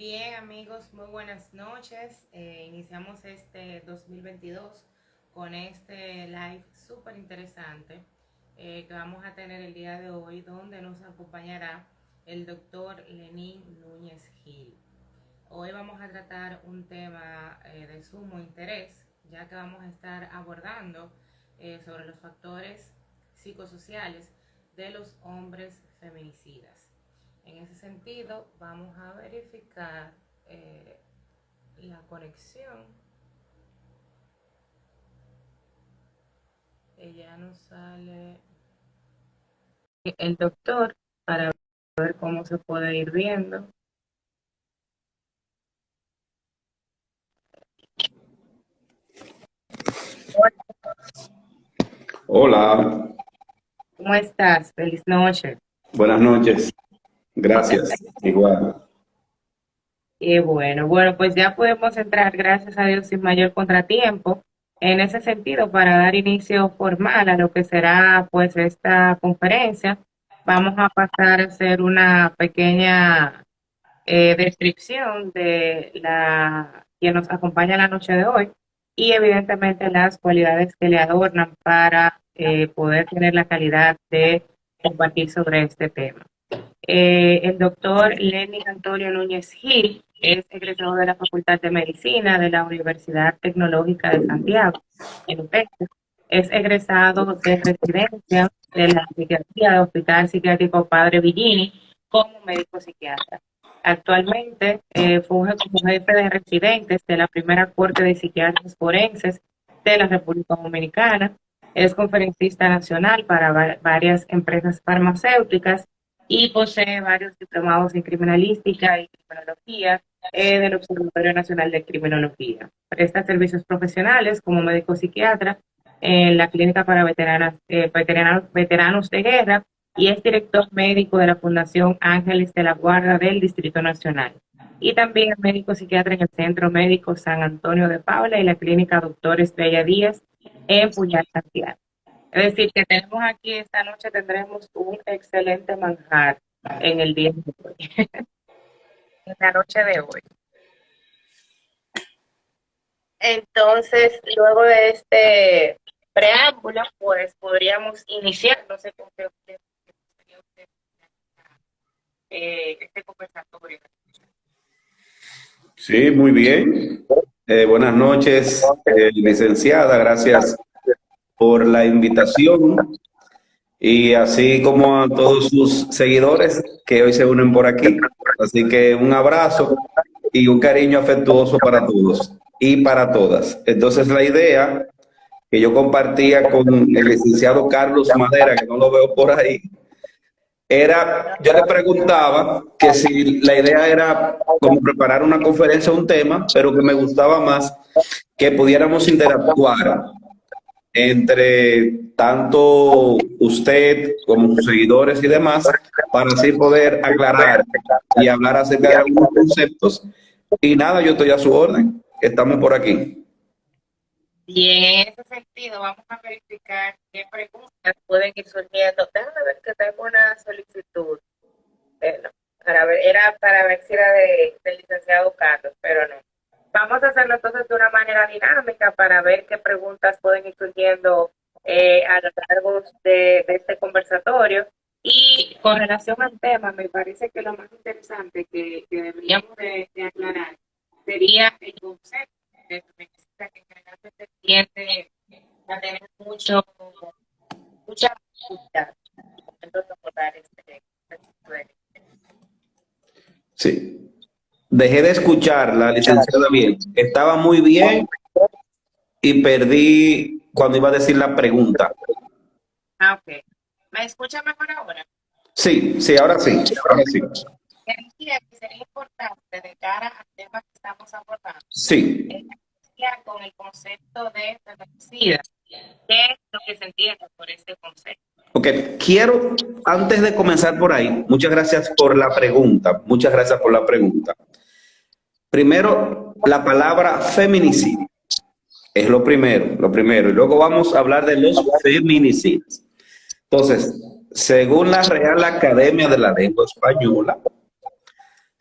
Bien, amigos, muy buenas noches. Iniciamos este 2022 con este live súper interesante que vamos a tener el día de hoy, donde nos acompañará el doctor Lenín Núñez Gil. Hoy vamos a tratar un tema de sumo interés, ya que vamos a estar abordando sobre los factores psicosociales de los hombres feminicidas. En ese sentido, vamos a verificar la conexión. Ya nos sale el doctor para ver cómo se puede ir viendo. Hola, ¿Cómo estás? Feliz noche. buenas noches. Gracias. Igual. Bueno, pues ya podemos entrar, gracias a Dios, sin mayor contratiempo. En ese sentido, para dar inicio formal a lo que será pues esta conferencia, vamos a pasar a hacer una pequeña descripción de la quien nos acompaña la noche de hoy y evidentemente las cualidades que le adornan para poder tener la calidad de compartir sobre este tema. El doctor Lenín Antonio Núñez Gil es egresado de la Facultad de Medicina de la Universidad Tecnológica de Santiago, en UTEC. Es egresado de residencia de la psiquiatría del Hospital Psiquiátrico Padre Villini como médico psiquiatra. Actualmente funge como jefe de residentes de la primera corte de psiquiatras forenses de la República Dominicana. Es conferencista nacional para varias empresas farmacéuticas y posee varios diplomados en criminalística y criminología del Observatorio Nacional de Criminología. Presta servicios profesionales como médico psiquiatra en la Clínica para Veteranos de Guerra y es director médico de la Fundación Ángeles de la Guarda del Distrito Nacional. Y también es médico psiquiatra en el Centro Médico San Antonio de Paula y la Clínica Doctor Estrella Díaz en Puñal, Santiago. Es decir, que tenemos aquí esta noche, tendremos un excelente manjar en el día de hoy, en la noche de hoy. Entonces, luego de este preámbulo, pues podríamos iniciar, no sé con qué sería usted, este conversatorio. Sí, muy bien. Buenas noches, licenciada. Gracias por la invitación y así como a todos sus seguidores que hoy se unen por aquí. Así que un abrazo y un cariño afectuoso para todos y para todas. Entonces la idea que yo compartía con el licenciado Carlos Madera, que no lo veo por ahí, yo le preguntaba que si la idea era como preparar una conferencia o un tema, pero que me gustaba más que pudiéramos interactuar entre tanto usted como sus seguidores y demás, para así poder aclarar y hablar acerca de algunos conceptos. Y nada, yo estoy a su orden. Estamos por aquí. Y en ese sentido, vamos a verificar qué preguntas pueden ir surgiendo. Déjame ver que tengo una solicitud. No, era para ver si era del licenciado Carlos, pero no. Vamos a hacerlo entonces de una manera dinámica para ver qué preguntas pueden ir surgiendo a lo largo de este conversatorio. Y con relación al tema, me parece que lo más interesante que deberíamos de aclarar sería el concepto de feminista que generalmente tiende a tener mucha dificultad al momento de abordar este. Sí. Dejé de escuchar la licenciada bien. Estaba muy bien y perdí cuando iba a decir la pregunta. Ok. ¿Me escucha mejor ahora? Sí, sí, ahora sí, ahora sí. Decía que sería importante de cara al tema que estamos abordando, Sí, iniciar con el concepto de feminicida. ¿Qué es lo que se entiende por este concepto? ok. Quiero, antes de comenzar por ahí, muchas gracias por la pregunta, muchas gracias por la pregunta. Primero, la palabra feminicidio es lo primero, y luego vamos a hablar de los feminicidios. Entonces, según la Real Academia de la Lengua Española,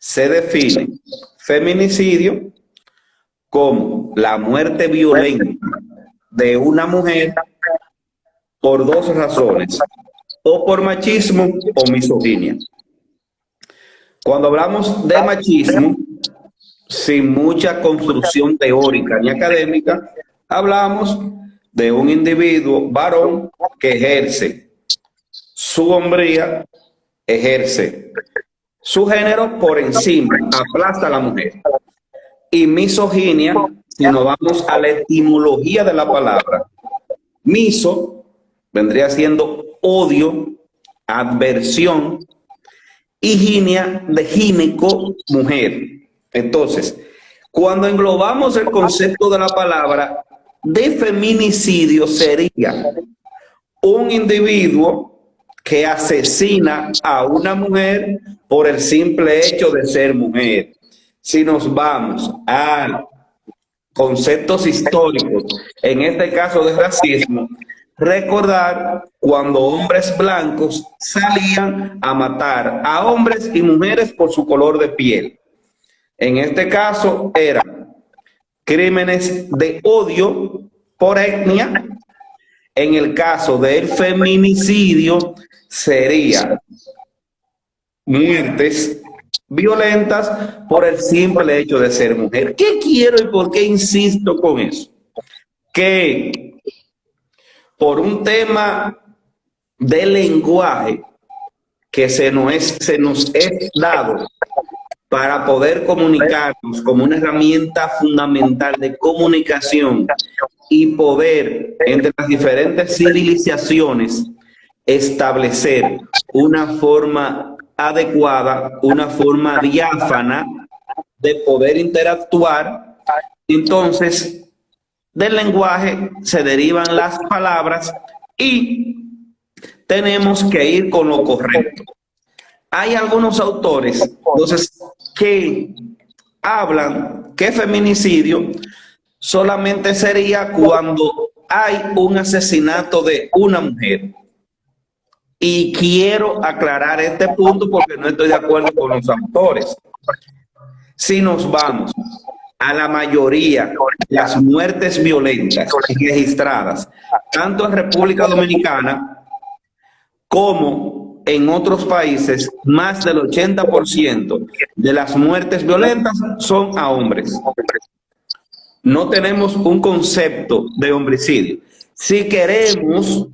se define feminicidio como la muerte violenta de una mujer por dos razones, o por machismo o misoginia. Cuando hablamos de machismo, sin mucha construcción teórica ni académica, hablamos de un individuo varón que ejerce su hombría, ejerce su género por encima, aplasta a la mujer. Y misoginia, si nos vamos a la etimología de la palabra, miso vendría siendo odio, adversión, y ginia de gineco, mujer. Entonces, cuando englobamos el concepto de la palabra, de feminicidio sería un individuo que asesina a una mujer por el simple hecho de ser mujer. Si nos vamos a conceptos históricos, en este caso de racismo, recordar cuando hombres blancos salían a matar a hombres y mujeres por su color de piel. En este caso eran crímenes de odio por etnia. En el caso del feminicidio sería muertes violentas por el simple hecho de ser mujer. ¿Qué quiero y por qué insisto con eso? Que por un tema de lenguaje que se nos es dado para poder comunicarnos como una herramienta fundamental de comunicación y poder entre las diferentes civilizaciones establecer una forma adecuada, una forma diáfana de poder interactuar. Entonces, del lenguaje se derivan las palabras y tenemos que ir con lo correcto. Hay algunos autores, entonces, que hablan que feminicidio solamente sería cuando hay un asesinato de una mujer. Y quiero aclarar este punto porque no estoy de acuerdo con los autores. Si nos vamos a la mayoría de las muertes violentas registradas, tanto en República Dominicana como en otros países, más del 80% de las muertes violentas son a hombres. No tenemos un concepto de homicidio. Si queremos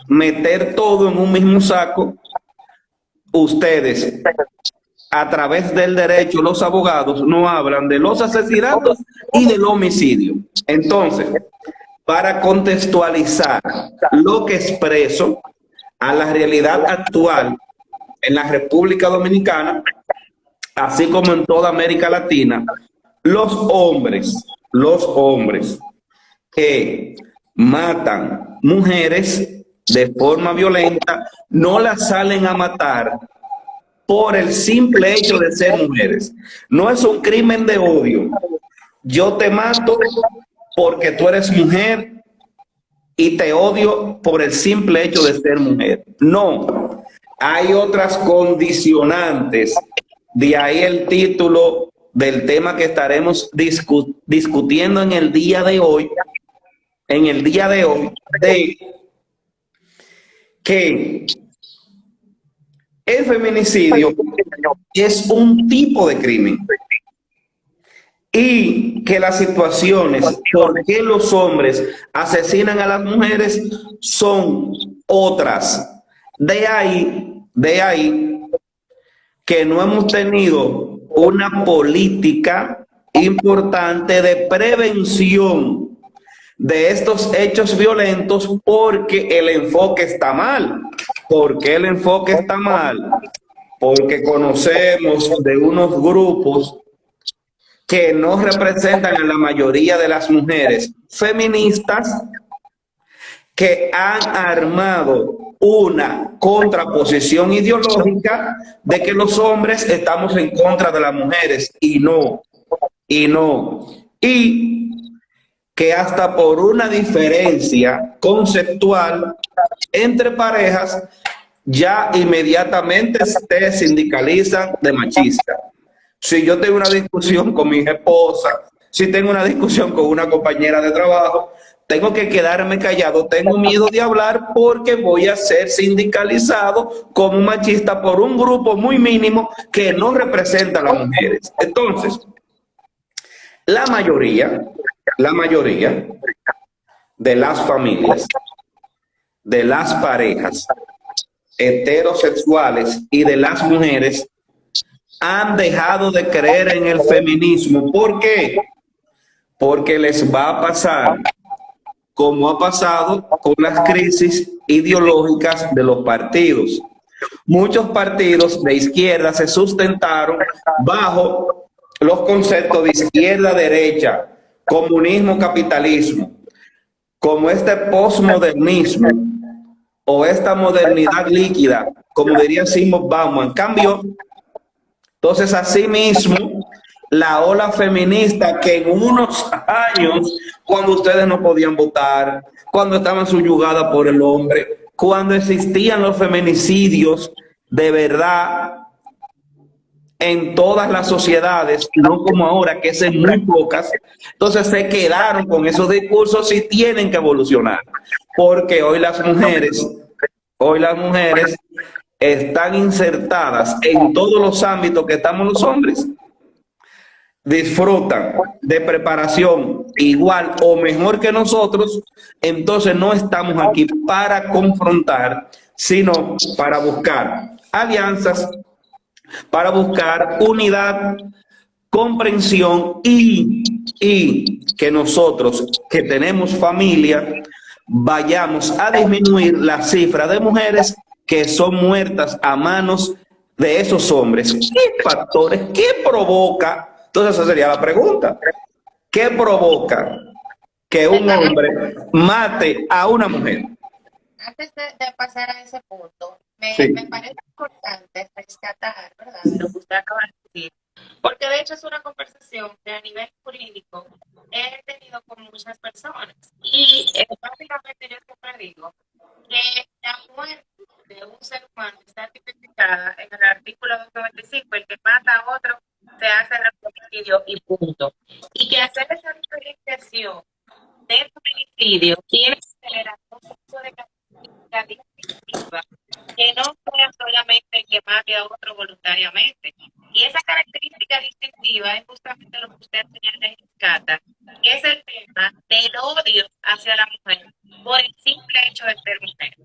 meter todo en un mismo saco, ustedes, a través del derecho, los abogados no hablan de los asesinatos y del homicidio. Entonces, para contextualizar lo que expreso a la realidad actual en la República Dominicana, así como en toda América Latina, los hombres que matan mujeres de forma violenta no las salen a matar por el simple hecho de ser mujeres. No es un crimen de odio. Yo te mato porque tú eres mujer y te odio por el simple hecho de ser mujer. No, hay otras condicionantes. De ahí el título del tema que estaremos discutiendo en el día de hoy, de que el feminicidio es un tipo de crimen y que las situaciones por qué los hombres asesinan a las mujeres son otras. De ahí que no hemos tenido una política importante de prevención de estos hechos violentos porque el enfoque está mal. ¿Por qué el enfoque está mal? Porque conocemos de unos grupos que no representan a la mayoría de las mujeres feministas que han armado una contraposición ideológica de que los hombres estamos en contra de las mujeres y que hasta por una diferencia conceptual entre parejas ya inmediatamente se sindicalizan de machista. Si yo tengo una discusión con mi esposa, si tengo una discusión con una compañera de trabajo, tengo que quedarme callado, tengo miedo de hablar porque voy a ser sindicalizado como machista por un grupo muy mínimo que no representa a las mujeres. Entonces, la mayoría de las familias, de las parejas heterosexuales y de las mujeres han dejado de creer en el feminismo. ¿Por qué? Porque les va a pasar como ha pasado con las crisis ideológicas de los partidos. Muchos partidos de izquierda se sustentaron bajo los conceptos de izquierda-derecha, comunismo-capitalismo, como este posmodernismo o esta modernidad líquida, como diría Simón Bauman. En cambio, entonces, asimismo, la ola feminista que en unos años, cuando ustedes no podían votar, cuando estaban subyugadas por el hombre, cuando existían los feminicidios de verdad en todas las sociedades, no como ahora, que es en muy pocas, entonces se quedaron con esos discursos y tienen que evolucionar, porque hoy las mujeres están insertadas en todos los ámbitos que estamos los hombres. Disfrutan de preparación igual o mejor que nosotros, entonces no estamos aquí para confrontar, sino para buscar alianzas, para buscar unidad, comprensión y que nosotros que tenemos familia vayamos a disminuir la cifra de mujeres que son muertas a manos de esos hombres. ¿Qué factores? ¿Qué provoca? Entonces esa sería la pregunta. ¿Qué provoca que un hombre mate a una mujer? Antes de pasar a ese punto, Sí. me parece importante rescatar, ¿verdad?, lo que usted acaba de decir, porque de hecho es una conversación que a nivel jurídico he tenido con muchas personas. Y básicamente yo siempre digo que la muerte de un ser humano está tipificada en el artículo 295, el que mata a otro se hace homicidio y punto. Y que hacer esa diferenciación de feminicidio tiene que generar un proceso de característica distintiva que no sea solamente que mate a otro voluntariamente. Y esa característica distintiva es justamente lo que usted señala y rescata, que es el tema del odio hacia la mujer por el simple hecho de ser mujer.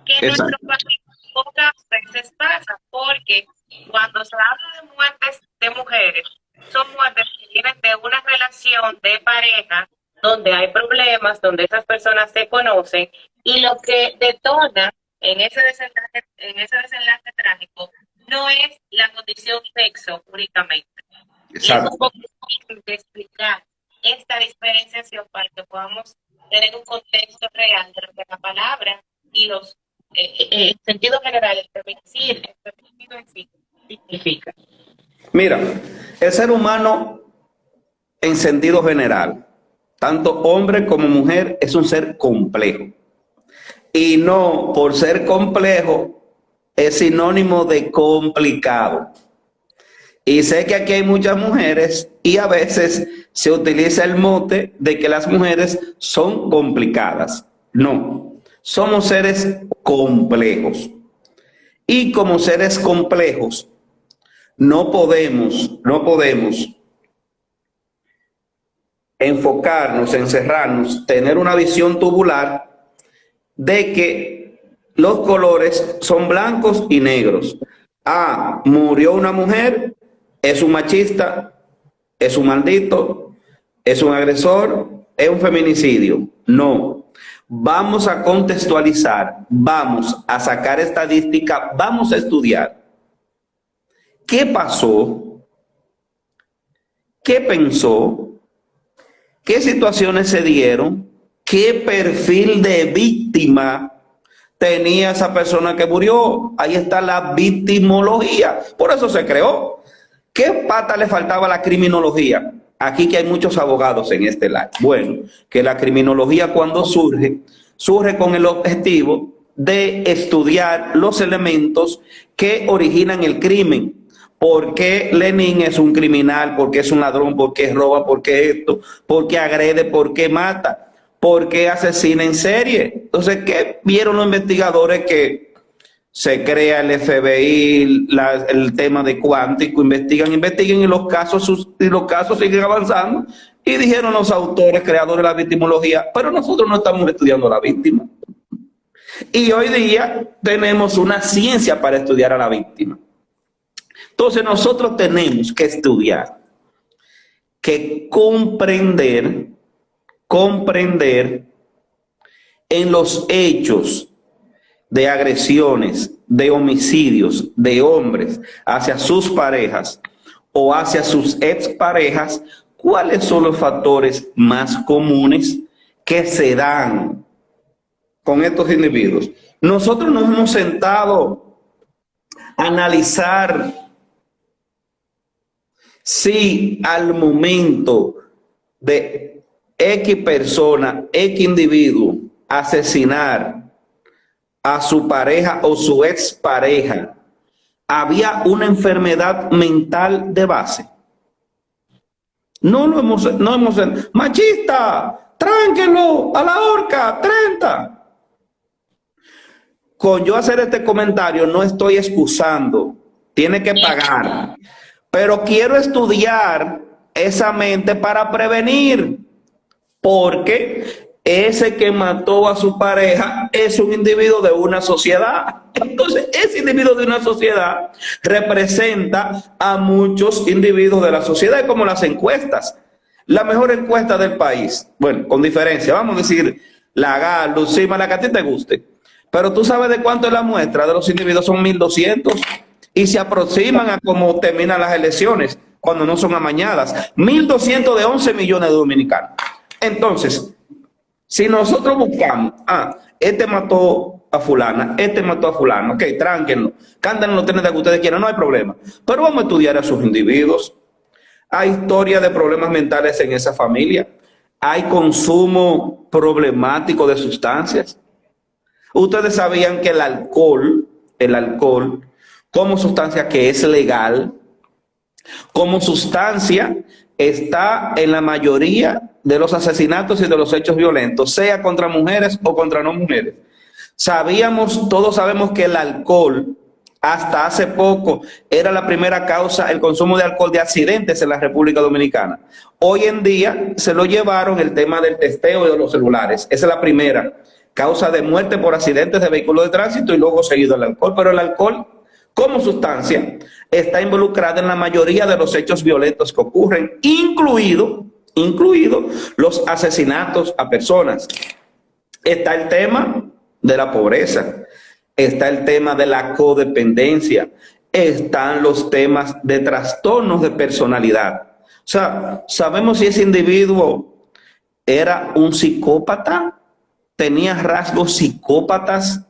Que en nuestro país pocas veces pasa, porque cuando se habla de muertes de mujeres, son muertes que vienen de una relación de pareja donde hay problemas, donde esas personas se conocen, y lo que detona en ese desenlace trágico no es la condición sexo únicamente. Exacto. Y es un poco difícil de explicar esta diferenciación para que podamos tener un contexto real de lo que la palabra y los en sentido general el feminicidio en sí significa. Mira, el ser humano en sentido general, tanto hombre como mujer, es un ser complejo. Y no por ser complejo es sinónimo de complicado. Y sé que aquí hay muchas mujeres y a veces se utiliza el mote de que las mujeres son complicadas. No, somos seres complejos. Y como seres complejos, no podemos enfocarnos, encerrarnos, tener una visión tubular de que los colores son blancos y negros. Ah, murió una mujer, es un machista, es un maldito, es un agresor, es un feminicidio. No, vamos a contextualizar, vamos a sacar estadística, vamos a estudiar qué pasó, qué pensó, qué situaciones se dieron, qué perfil de víctima tenía esa persona que murió. Ahí está la victimología, por eso se creó. ¿Qué pata le faltaba a la criminología? Aquí que hay muchos abogados en este lado. Bueno, que la criminología cuando surge con el objetivo de estudiar los elementos que originan el crimen. ¿Por qué Lenin es un criminal? ¿Por qué es un ladrón? ¿Por qué roba? ¿Por qué esto? ¿Por qué agrede? ¿Por qué mata? ¿Por qué asesina en serie? Entonces, ¿qué vieron los investigadores? Que se crea el FBI, el tema de cuántico, investigan y los casos siguen avanzando. Y dijeron los autores, creadores de la victimología, pero nosotros no estamos estudiando a la víctima. Y hoy día tenemos una ciencia para estudiar a la víctima. Entonces nosotros tenemos que estudiar, que comprender en los hechos de agresiones, de homicidios de hombres hacia sus parejas o hacia sus exparejas, cuáles son los factores más comunes que se dan con estos individuos. Nosotros nos hemos sentado a analizar si al momento de X persona, X individuo, asesinar a su pareja o su expareja, había una enfermedad mental de base. No hemos, machista, tránquenlo a la horca, 30. Con yo hacer este comentario no estoy excusando, tiene que pagar, pero quiero estudiar esa mente para prevenir, porque ese que mató a su pareja es un individuo de una sociedad. Entonces, ese individuo de una sociedad representa a muchos individuos de la sociedad, como las encuestas. La mejor encuesta del país, bueno, con diferencia, vamos a decir, la GAL, Lucima, la que a ti te guste. Pero tú sabes de cuánto es la muestra de los individuos, son 1.200 y se aproximan a cómo terminan las elecciones cuando no son amañadas. 1.200 de 11 millones de dominicanos. Entonces, si nosotros buscamos, este mató a fulana, este mató a fulano, ok, tránquenlo, cántenlo los trenes de que ustedes quieran, no hay problema. Pero vamos a estudiar a sus individuos. Hay historia de problemas mentales en esa familia. Hay consumo problemático de sustancias. Ustedes sabían que el alcohol, como sustancia que es legal, como sustancia está en la mayoría de los asesinatos y de los hechos violentos, sea contra mujeres o contra no mujeres. Todos sabemos que el alcohol, hasta hace poco, era la primera causa, el consumo de alcohol, de accidentes en la República Dominicana. Hoy en día se lo llevaron el tema del testeo de los celulares. Esa es la primera causa de muerte por accidentes de vehículos de tránsito y luego seguido el alcohol. Pero el alcohol, como sustancia, está involucrada en la mayoría de los hechos violentos que ocurren, incluido los asesinatos a personas. Está el tema de la pobreza, está el tema de la codependencia, están los temas de trastornos de personalidad. O sea, sabemos si ese individuo era un psicópata, tenía rasgos psicópatas.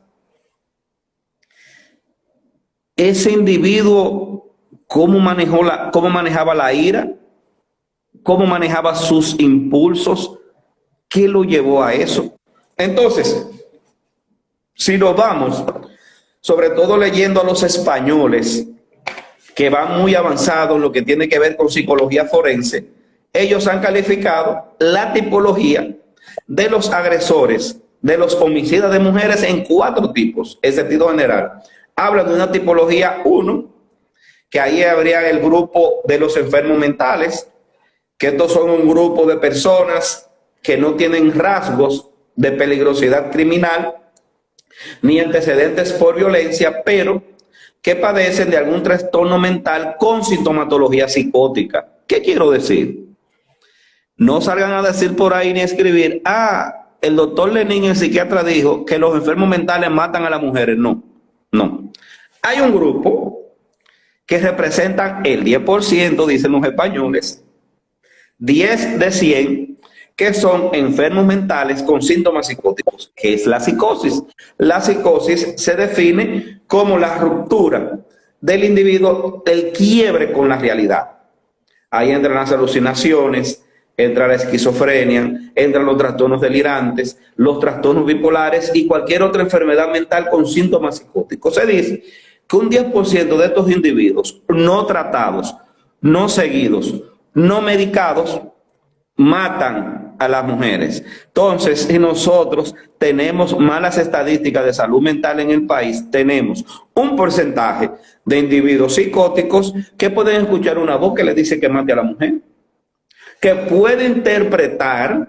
Ese individuo, ¿cómo manejaba la ira? ¿Cómo manejaba sus impulsos? ¿Qué lo llevó a eso? Entonces, si nos vamos, sobre todo leyendo a los españoles, que van muy avanzados en lo que tiene que ver con psicología forense, ellos han calificado la tipología de los agresores, de los homicidas de mujeres en 4 tipos, en sentido general. Hablan de una tipología 1, que ahí habría el grupo de los enfermos mentales, que estos son un grupo de personas que no tienen rasgos de peligrosidad criminal ni antecedentes por violencia, pero que padecen de algún trastorno mental con sintomatología psicótica. ¿Qué quiero decir? No salgan a decir por ahí ni a escribir, el doctor Lenin, el psiquiatra, dijo que los enfermos mentales matan a las mujeres. No. Hay un grupo que representan el 10%, dicen los españoles, 10 de 100, que son enfermos mentales con síntomas psicóticos. ¿Qué es la psicosis? La psicosis se define como la ruptura del individuo, el quiebre con la realidad. Ahí entran las alucinaciones, entra la esquizofrenia, entran los trastornos delirantes, los trastornos bipolares y cualquier otra enfermedad mental con síntomas psicóticos. Se dice que un 10% de estos individuos no tratados, no seguidos, no medicados, matan a las mujeres. Entonces, si nosotros tenemos malas estadísticas de salud mental en el país, tenemos un porcentaje de individuos psicóticos que pueden escuchar una voz que le dice que mate a la mujer, que puede interpretar,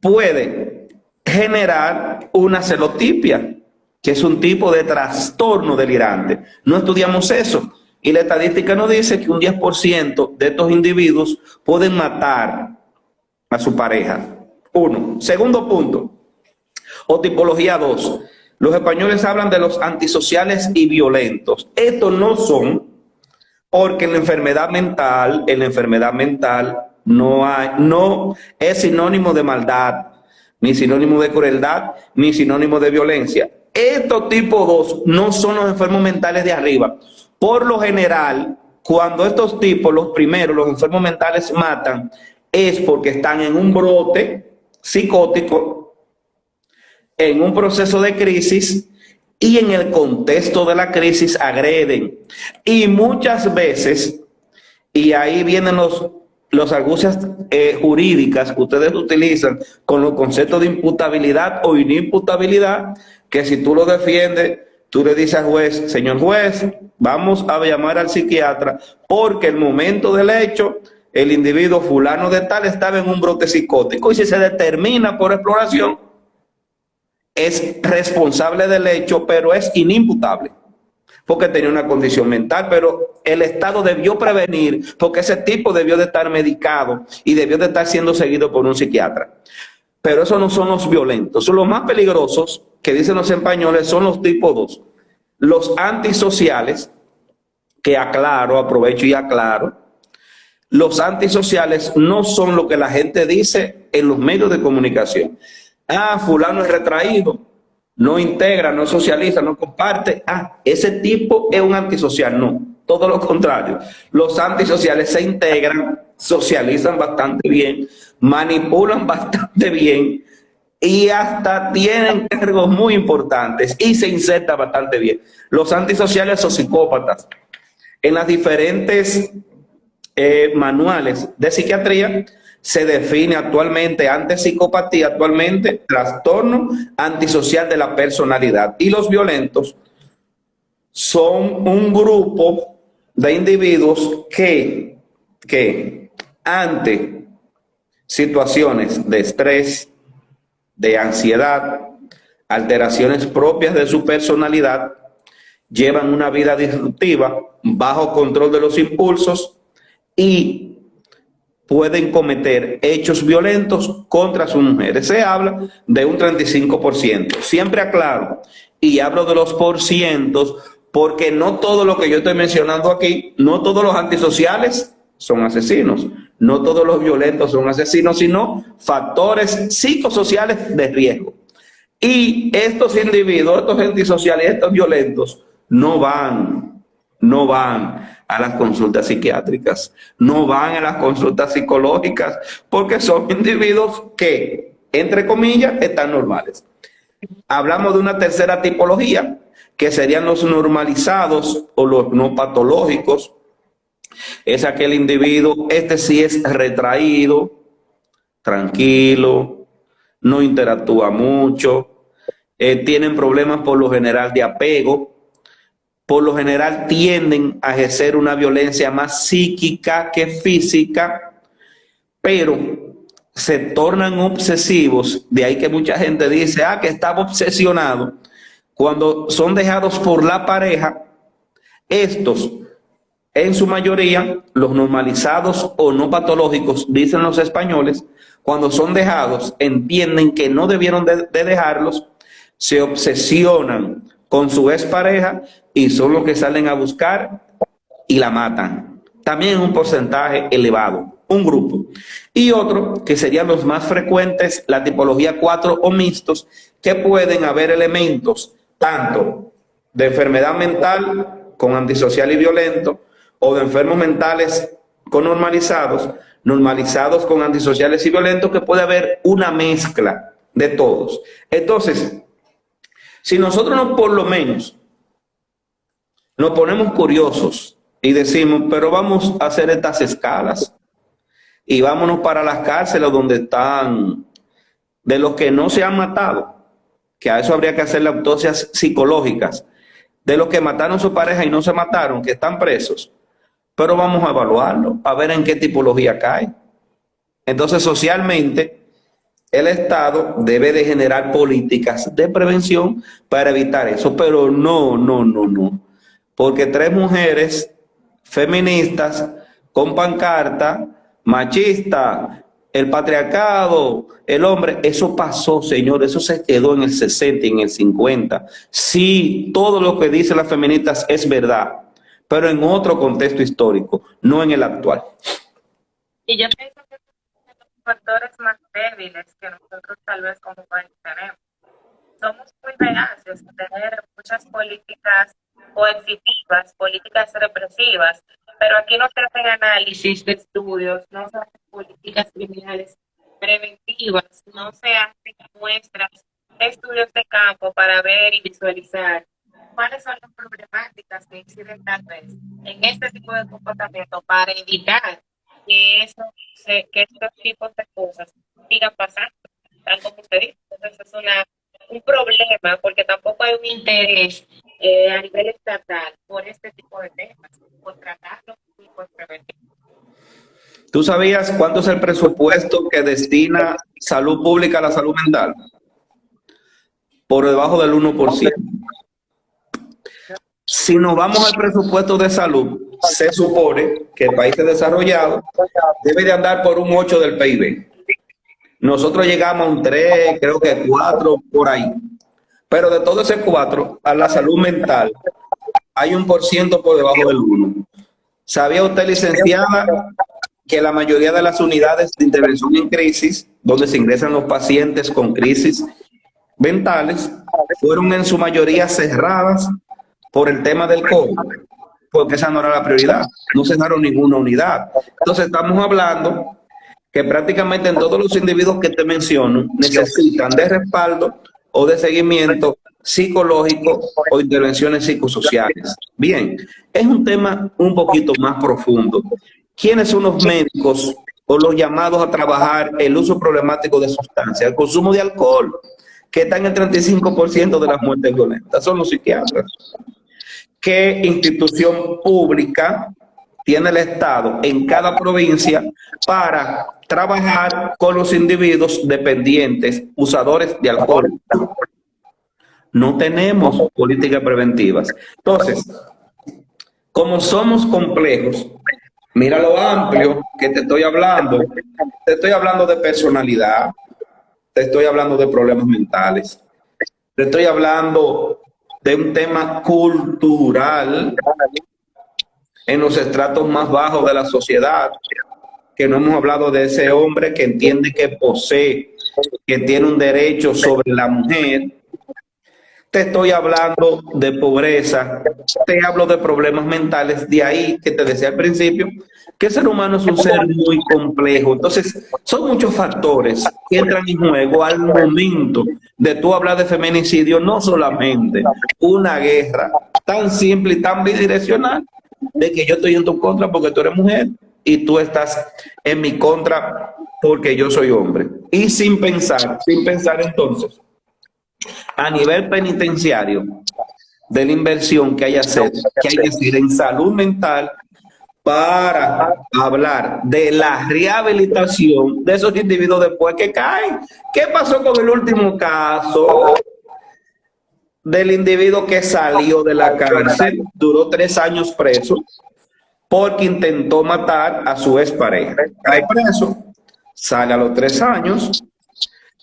puede generar una celotipia, que es un tipo de trastorno delirante. No estudiamos eso. Y la estadística nos dice que un 10% de estos individuos pueden matar a su pareja. Uno. Segundo punto, o tipología 2. Los españoles hablan de los antisociales y violentos. Estos no son, porque en la enfermedad mental no es sinónimo de maldad, ni sinónimo de crueldad, ni sinónimo de violencia. Estos tipo 2 no son los enfermos mentales de arriba. Por lo general, cuando estos tipos, los primeros, los enfermos mentales matan, es porque están en un brote psicótico, en un proceso de crisis, y en el contexto de la crisis agreden. Y muchas veces, y ahí vienen los argucias jurídicas que ustedes utilizan con los conceptos de imputabilidad o inimputabilidad, que si tú lo defiendes, tú le dices al juez, señor juez, vamos a llamar al psiquiatra porque el momento del hecho, el individuo fulano de tal estaba en un brote psicótico, y si se determina por exploración, es responsable del hecho, pero es inimputable porque tenía una condición mental, pero el Estado debió prevenir, porque ese tipo debió de estar medicado y debió de estar siendo seguido por un psiquiatra. Pero esos no son los violentos. Son los más peligrosos, que dicen los españoles, son los tipo 2. Los antisociales, que aclaro, aprovecho y aclaro, los antisociales no son lo que la gente dice en los medios de comunicación. Ah, fulano es retraído, no integra, no socializa, no comparte. Ah, ese tipo es un antisocial. No, todo lo contrario. Los antisociales se integran, socializan bastante bien, manipulan bastante bien y hasta tienen cargos muy importantes y se insertan bastante bien. Los antisociales son psicópatas. En las diferentes manuales de psiquiatría se define actualmente ante psicopatía, actualmente trastorno antisocial de la personalidad. Y los violentos son un grupo de individuos que ante situaciones de estrés, de ansiedad, alteraciones propias de su personalidad, llevan una vida disruptiva, bajo control de los impulsos y pueden cometer hechos violentos contra sus mujeres. Se habla de un 35%. Siempre aclaro, y hablo de los porcientos, porque no todo lo que yo estoy mencionando aquí, no todos los antisociales son asesinos, no todos los violentos son asesinos, sino factores psicosociales de riesgo. Y estos individuos, estos antisociales, estos violentos, no van a las consultas psiquiátricas, no van a las consultas psicológicas, porque son individuos que, entre comillas, están normales. Hablamos de una tercera tipología, que serían los normalizados o los no patológicos. Es aquel individuo, este sí es retraído, tranquilo, no interactúa mucho, tienen problemas por lo general de apego, por lo general tienden a ejercer una violencia más psíquica que física, pero se tornan obsesivos. De ahí que mucha gente dice, que estaba obsesionado. Cuando son dejados por la pareja, estos, en su mayoría, los normalizados o no patológicos, dicen los españoles, cuando son dejados, entienden que no debieron de dejarlos, se obsesionan con su expareja y son los que salen a buscar y la matan. También un porcentaje elevado, un grupo. Y otro, que serían los más frecuentes, la tipología 4 o mixtos, que pueden haber elementos tanto de enfermedad mental con antisocial y violento, o de enfermos mentales con normalizados con antisociales y violentos, que puede haber una mezcla de todos. Entonces, si nosotros no, por lo menos nos ponemos curiosos y decimos, pero vamos a hacer estas escalas y vámonos para las cárceles donde están de los que no se han matado, que a eso habría que hacerle autopsias psicológicas, de los que mataron a su pareja y no se mataron, que están presos, pero vamos a evaluarlo, a ver en qué tipología cae. Entonces, socialmente, el Estado debe de generar políticas de prevención para evitar eso, pero no, porque tres mujeres feministas con pancarta, machista, el patriarcado, el hombre, eso pasó, señor, eso se quedó en el 60 y en el 50. Sí, todo lo que dicen las feministas es verdad, pero en otro contexto histórico, no en el actual. Y yo pienso que son los factores más débiles que nosotros tal vez como país tenemos. Somos muy reacios a tener muchas políticas coercitivas, políticas represivas, pero aquí no se hacen análisis de estudios, no se hacen políticas criminales preventivas, no se hacen muestras de estudios de campo para ver y visualizar cuáles son las problemáticas que inciden tal vez en este tipo de comportamiento para evitar que estos tipos de cosas sigan pasando, tal como usted dice. Entonces es un problema porque tampoco hay un interés a nivel estatal por este tipo de temas, por tratarlo y por prevenir. ¿Tú sabías cuánto es el presupuesto que destina salud pública a la salud mental? Por debajo del 1%. Si nos vamos al presupuesto de salud, se supone que el país desarrollado debe de andar por un 8 del PIB. Nosotros llegamos a un 3, creo que 4, por ahí. Pero de todo ese 4, a la salud mental, hay 1% por debajo del 1. ¿Sabía usted, licenciada, que la mayoría de las unidades de intervención en crisis, donde se ingresan los pacientes con crisis mentales, fueron en su mayoría cerradas por el tema del COVID? Porque esa no era la prioridad, no cerraron ninguna unidad. Entonces estamos hablando que prácticamente en todos los individuos que te menciono necesitan de respaldo o de seguimiento psicológico o intervenciones psicosociales. Bien, es un tema un poquito más profundo. ¿Quiénes son los médicos o los llamados a trabajar el uso problemático de sustancias, el consumo de alcohol, que está en el 35% de las muertes violentas? Son los psiquiatras. ¿Qué institución pública tiene el Estado en cada provincia para trabajar con los individuos dependientes, usadores de alcohol? No tenemos políticas preventivas. Entonces, como somos complejos, mira lo amplio que te estoy hablando. Te estoy hablando de personalidad, te estoy hablando de problemas mentales, te estoy hablando de un tema cultural en los estratos más bajos de la sociedad, que no hemos hablado de ese hombre que entiende que posee, que tiene un derecho sobre la mujer. Te estoy hablando de pobreza, te hablo de problemas mentales, de ahí que te decía al principio, que el ser humano es un ser muy complejo. Entonces, son muchos factores que entran en juego al momento de tú hablar de feminicidio, no solamente una guerra tan simple y tan bidireccional, de que yo estoy en tu contra porque tú eres mujer y tú estás en mi contra porque yo soy hombre. Y sin pensar entonces, a nivel penitenciario, de la inversión que hay que hacer en salud mental para hablar de la rehabilitación de esos individuos después que caen. ¿Qué pasó con el último caso del individuo que salió de la cárcel? Duró 3 años preso porque intentó matar a su expareja. Cae preso, sale a los 3 años,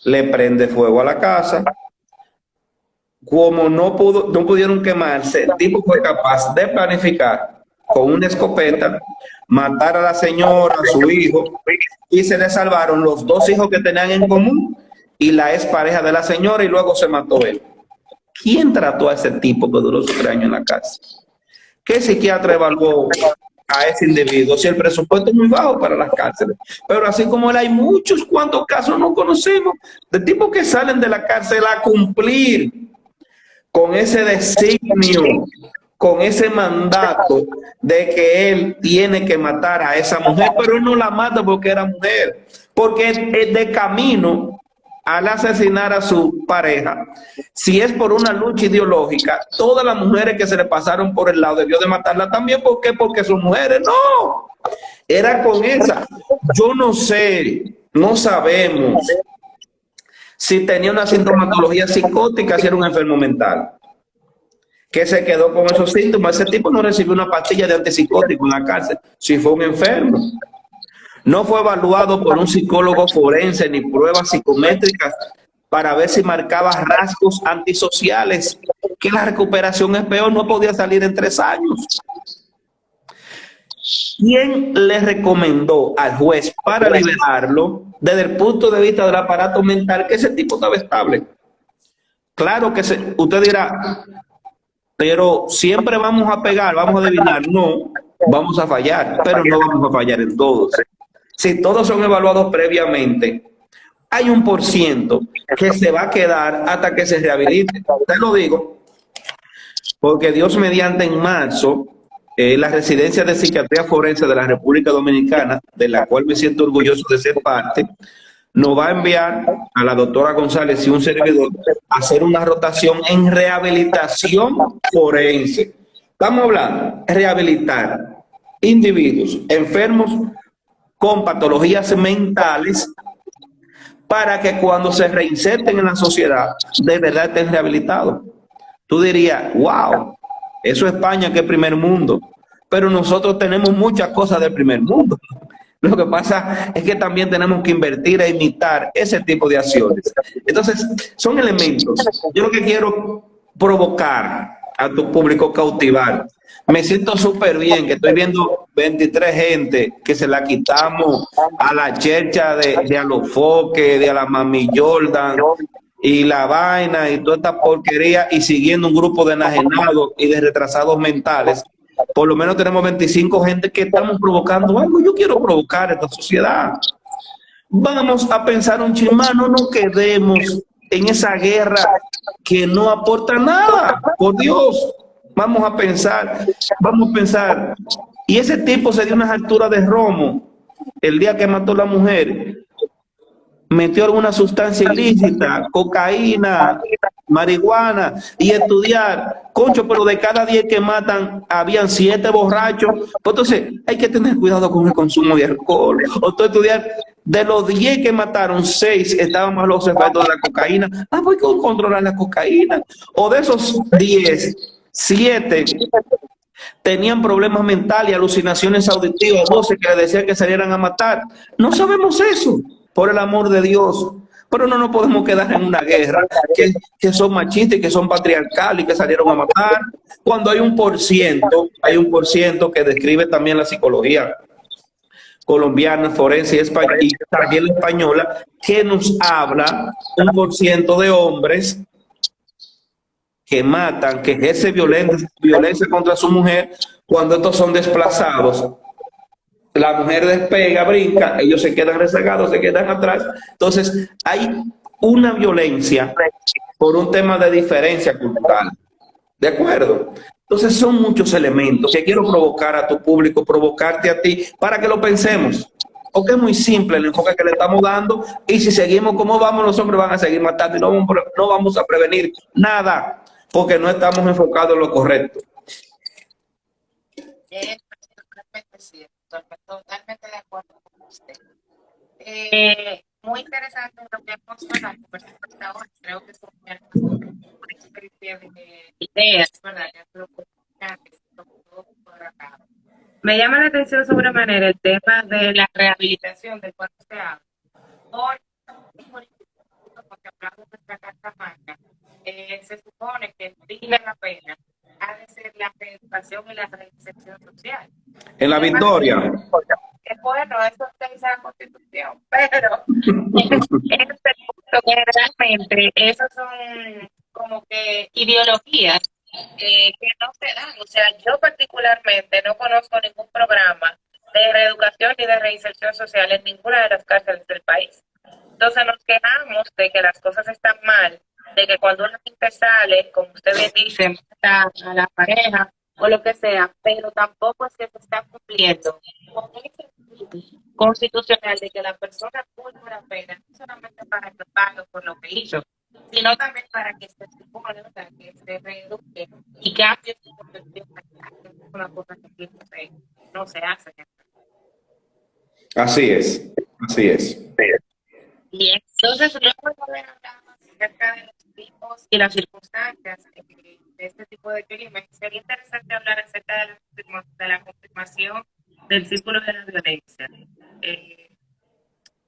le prende fuego a la casa. Como no pudieron quemarse, el tipo fue capaz de planificar con una escopeta, matar a la señora, a su hijo, y se le salvaron los 2 hijos que tenían en común y la expareja de la señora, y luego se mató él. ¿Quién trató a ese tipo que duró 3 años en la cárcel? ¿Qué psiquiatra evaluó a ese individuo? Si el presupuesto es muy bajo para las cárceles. Pero así como él, hay muchos cuantos casos no conocemos de tipos que salen de la cárcel a cumplir con ese designio, con ese mandato de que él tiene que matar a esa mujer, pero él no la mata porque era mujer, porque de camino al asesinar a su pareja, si es por una lucha ideológica, todas las mujeres que se le pasaron por el lado debió de matarla también. ¿Por qué? Porque son mujeres. No, era con esa. Yo no sé, no sabemos si tenía una sintomatología psicótica, si era un enfermo mental, que se quedó con esos síntomas. Ese tipo no recibió una pastilla de antipsicótico en la cárcel, si fue un enfermo. No fue evaluado por un psicólogo forense ni pruebas psicométricas para ver si marcaba rasgos antisociales, que la recuperación es peor, no podía salir en 3 años. ¿Quién le recomendó al juez para liberarlo desde el punto de vista del aparato mental que ese tipo estaba estable? Claro que usted dirá, pero siempre vamos a pegar, vamos a adivinar. No, vamos a fallar, pero no vamos a fallar en todos. Si todos son evaluados previamente, hay un % que se va a quedar hasta que se rehabilite. Te lo digo, porque Dios mediante en marzo, la Residencia de Psiquiatría Forense de la República Dominicana, de la cual me siento orgulloso de ser parte, nos va a enviar a la doctora González y un servidor a hacer una rotación en rehabilitación forense. Estamos hablando de rehabilitar individuos enfermos con patologías mentales para que cuando se reinserten en la sociedad, de verdad estén rehabilitados. Tú dirías, wow, eso es España, que es primer mundo. Pero nosotros tenemos muchas cosas del primer mundo. Lo que pasa es que también tenemos que invertir e imitar ese tipo de acciones. Entonces, son elementos. Yo lo que quiero provocar a tu público, cautivar. Me siento súper bien que estoy viendo 23 gente que se la quitamos a la chercha de Alofoque, de a la Mami Jordan y la vaina y toda esta porquería, y siguiendo un grupo de enajenados y de retrasados mentales. Por lo menos tenemos 25 gente que estamos provocando algo. Yo quiero provocar esta sociedad. Vamos a pensar un chismán, no nos quedemos en esa guerra que no aporta nada. Por Dios, vamos a pensar. Y ese tipo se dio unas alturas de romo el día que mató a la mujer. Metió alguna sustancia ilícita, cocaína, marihuana, y estudiar, concho, pero de cada 10 que matan, habían 7 borrachos. Pues entonces, hay que tener cuidado con el consumo de alcohol. O tú estudiar, de los 10 que mataron, 6 estaban más los efectos de la cocaína. Pues hay que controlar la cocaína. O de esos 10, 7 tenían problemas mentales y alucinaciones auditivas, 12 que le decían que salieran a matar. No sabemos eso, por el amor de Dios. Pero no nos podemos quedar en una guerra que son machistas y que son patriarcales y que salieron a matar, cuando hay un por ciento que describe también la psicología colombiana, forense y también la española, que nos habla 1% de hombres que matan, que ejerce violencia contra su mujer. Cuando estos son desplazados, la mujer despega, brinca, ellos se quedan rezagados, se quedan atrás. Entonces, hay una violencia por un tema de diferencia cultural. ¿De acuerdo? Entonces, son muchos elementos que quiero provocar a tu público, provocarte a ti, para que lo pensemos. Porque es muy simple el enfoque que le estamos dando, y si seguimos como vamos, los hombres van a seguir matando y no vamos a prevenir nada, porque no estamos enfocados en lo correcto. Totalmente de acuerdo con usted. Muy interesante lo que hemos conversado hasta ahora. Creo que son una especie de ideas, ¿verdad? Me llama la atención sobremanera el tema de la rehabilitación del cual se habla. Porque hablamos de esta carta magna, se supone que vive la pena ha de ser la reeducación y la reinserción social. En la victoria. Bueno, eso dice la Constitución, pero generalmente esos son como que ideologías que no se dan. O sea, yo particularmente no conozco ningún programa de reeducación y de reinserción social en ninguna de las cárceles del país. Entonces nos quejamos de que las cosas están mal, de que cuando una gente sale, como usted bien dice, mata a la pareja o lo que sea, pero tampoco es que se está cumpliendo con ese principio constitucional de que la persona pública pena, no solamente para que pague por lo que hizo, sino también para que se supone, o sea, que se reeduque y cambie su concepción. Es una cosa que aquí no se hace. Así es, así es. Bien, entonces luego de haber hablado acerca de los tipos y las circunstancias de este tipo de crímenes, sería interesante hablar acerca de la confirmación del círculo de la violencia. Eh,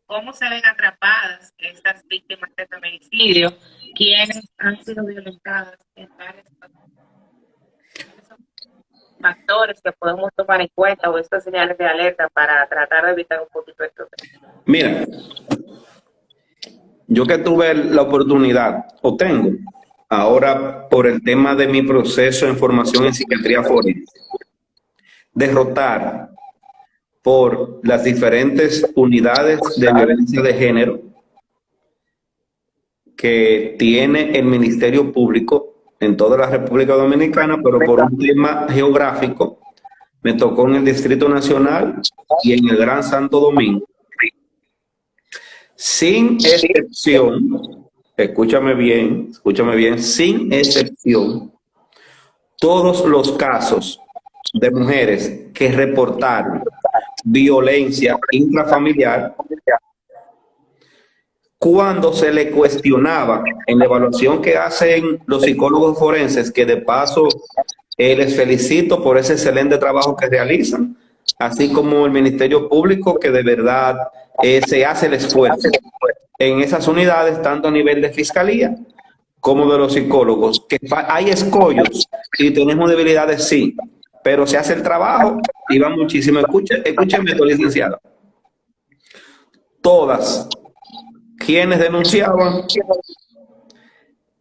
¿Cómo se ven atrapadas estas víctimas de feminicidio? ¿Quiénes han sido violentadas en tales factores que podemos tomar en cuenta o estas señales de alerta para tratar de evitar un poquito esto? Mira, yo que tuve la oportunidad, o tengo, ahora por el tema de mi proceso en formación en psiquiatría forense, derrotar por las diferentes unidades de violencia de género que tiene el Ministerio Público en toda la República Dominicana, pero por un tema geográfico me tocó en el Distrito Nacional y en el Gran Santo Domingo. Sin excepción, escúchame bien, sin excepción, todos los casos de mujeres que reportaron violencia intrafamiliar, cuando se le cuestionaba en la evaluación que hacen los psicólogos forenses, que de paso les felicito por ese excelente trabajo que realizan, así como el Ministerio Público, que de verdad se hace el esfuerzo en esas unidades, tanto a nivel de fiscalía como de los psicólogos, que hay escollos y tenemos debilidades, sí, pero se hace el trabajo y va muchísimo. Escúcheme, licenciado. Todas quienes denunciaban,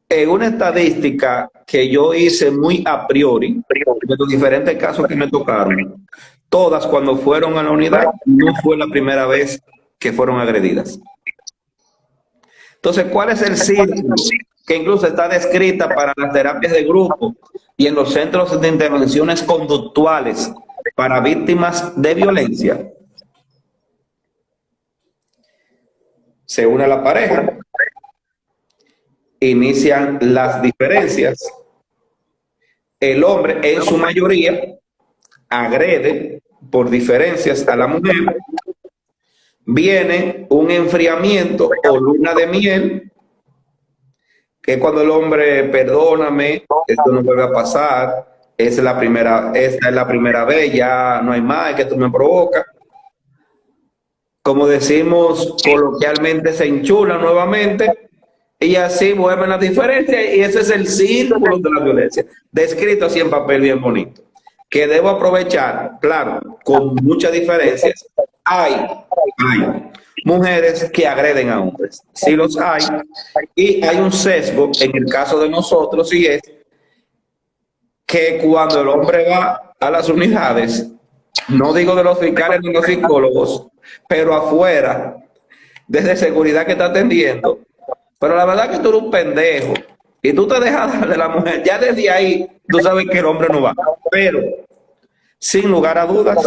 en una estadística que yo hice muy a priori, de los diferentes casos que me tocaron, todas cuando fueron a la unidad, no fue la primera vez que fueron agredidas. Entonces, ¿cuál es el círculo? Que incluso está descrita para las terapias de grupo y en los centros de intervenciones conductuales para víctimas de violencia. Se une a la pareja, inician las diferencias, el hombre en su mayoría agrede por diferencias a la mujer, viene un enfriamiento o luna de miel, que cuando el hombre, perdóname, esto no vuelve a pasar, esta es la primera vez, ya no hay más, que tú me provocas. Como decimos coloquialmente, se enchula nuevamente y así vuelven las diferencias, y ese es el círculo de la violencia, descrito así en papel bien bonito, que debo aprovechar, claro, con muchas diferencias. Hay mujeres que agreden a hombres, sí los hay, y hay un sesgo en el caso de nosotros, y es que cuando el hombre va a las unidades, no digo de los fiscales ni los psicólogos, pero afuera, desde seguridad que está atendiendo, pero la verdad que tú eres un pendejo y tú te dejas de la mujer, ya desde ahí tú sabes que el hombre no va. Pero sin lugar a dudas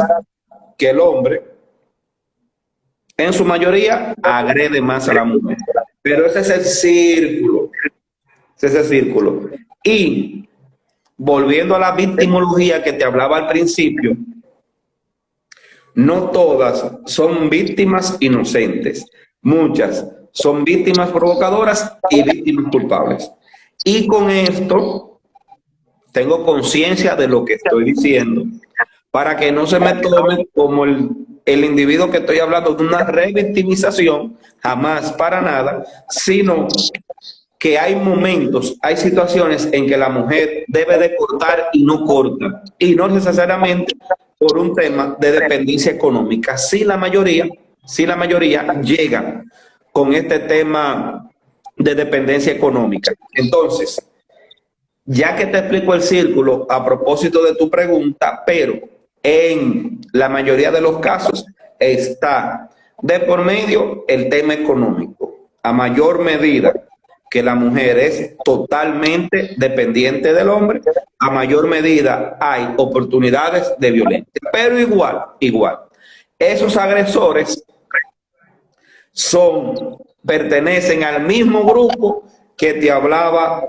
que el hombre en su mayoría agrede más a la mujer, pero ese es el círculo, Y volviendo a la victimología que te hablaba al principio, no todas son víctimas inocentes, muchas son víctimas provocadoras y víctimas culpables. Y con esto tengo conciencia de lo que estoy diciendo, para que no se me tome como el individuo que estoy hablando de una revictimización, jamás, para nada, sino que hay momentos, hay situaciones en que la mujer debe de cortar y no corta, y no necesariamente por un tema de dependencia económica. Sí, la mayoría llega con este tema de dependencia económica. Entonces, ya que te explico el círculo a propósito de tu pregunta, pero en la mayoría de los casos está de por medio el tema económico. A mayor medida que la mujer es totalmente dependiente del hombre, a mayor medida hay oportunidades de violencia. Pero igual, esos agresores pertenecen al mismo grupo que te hablaba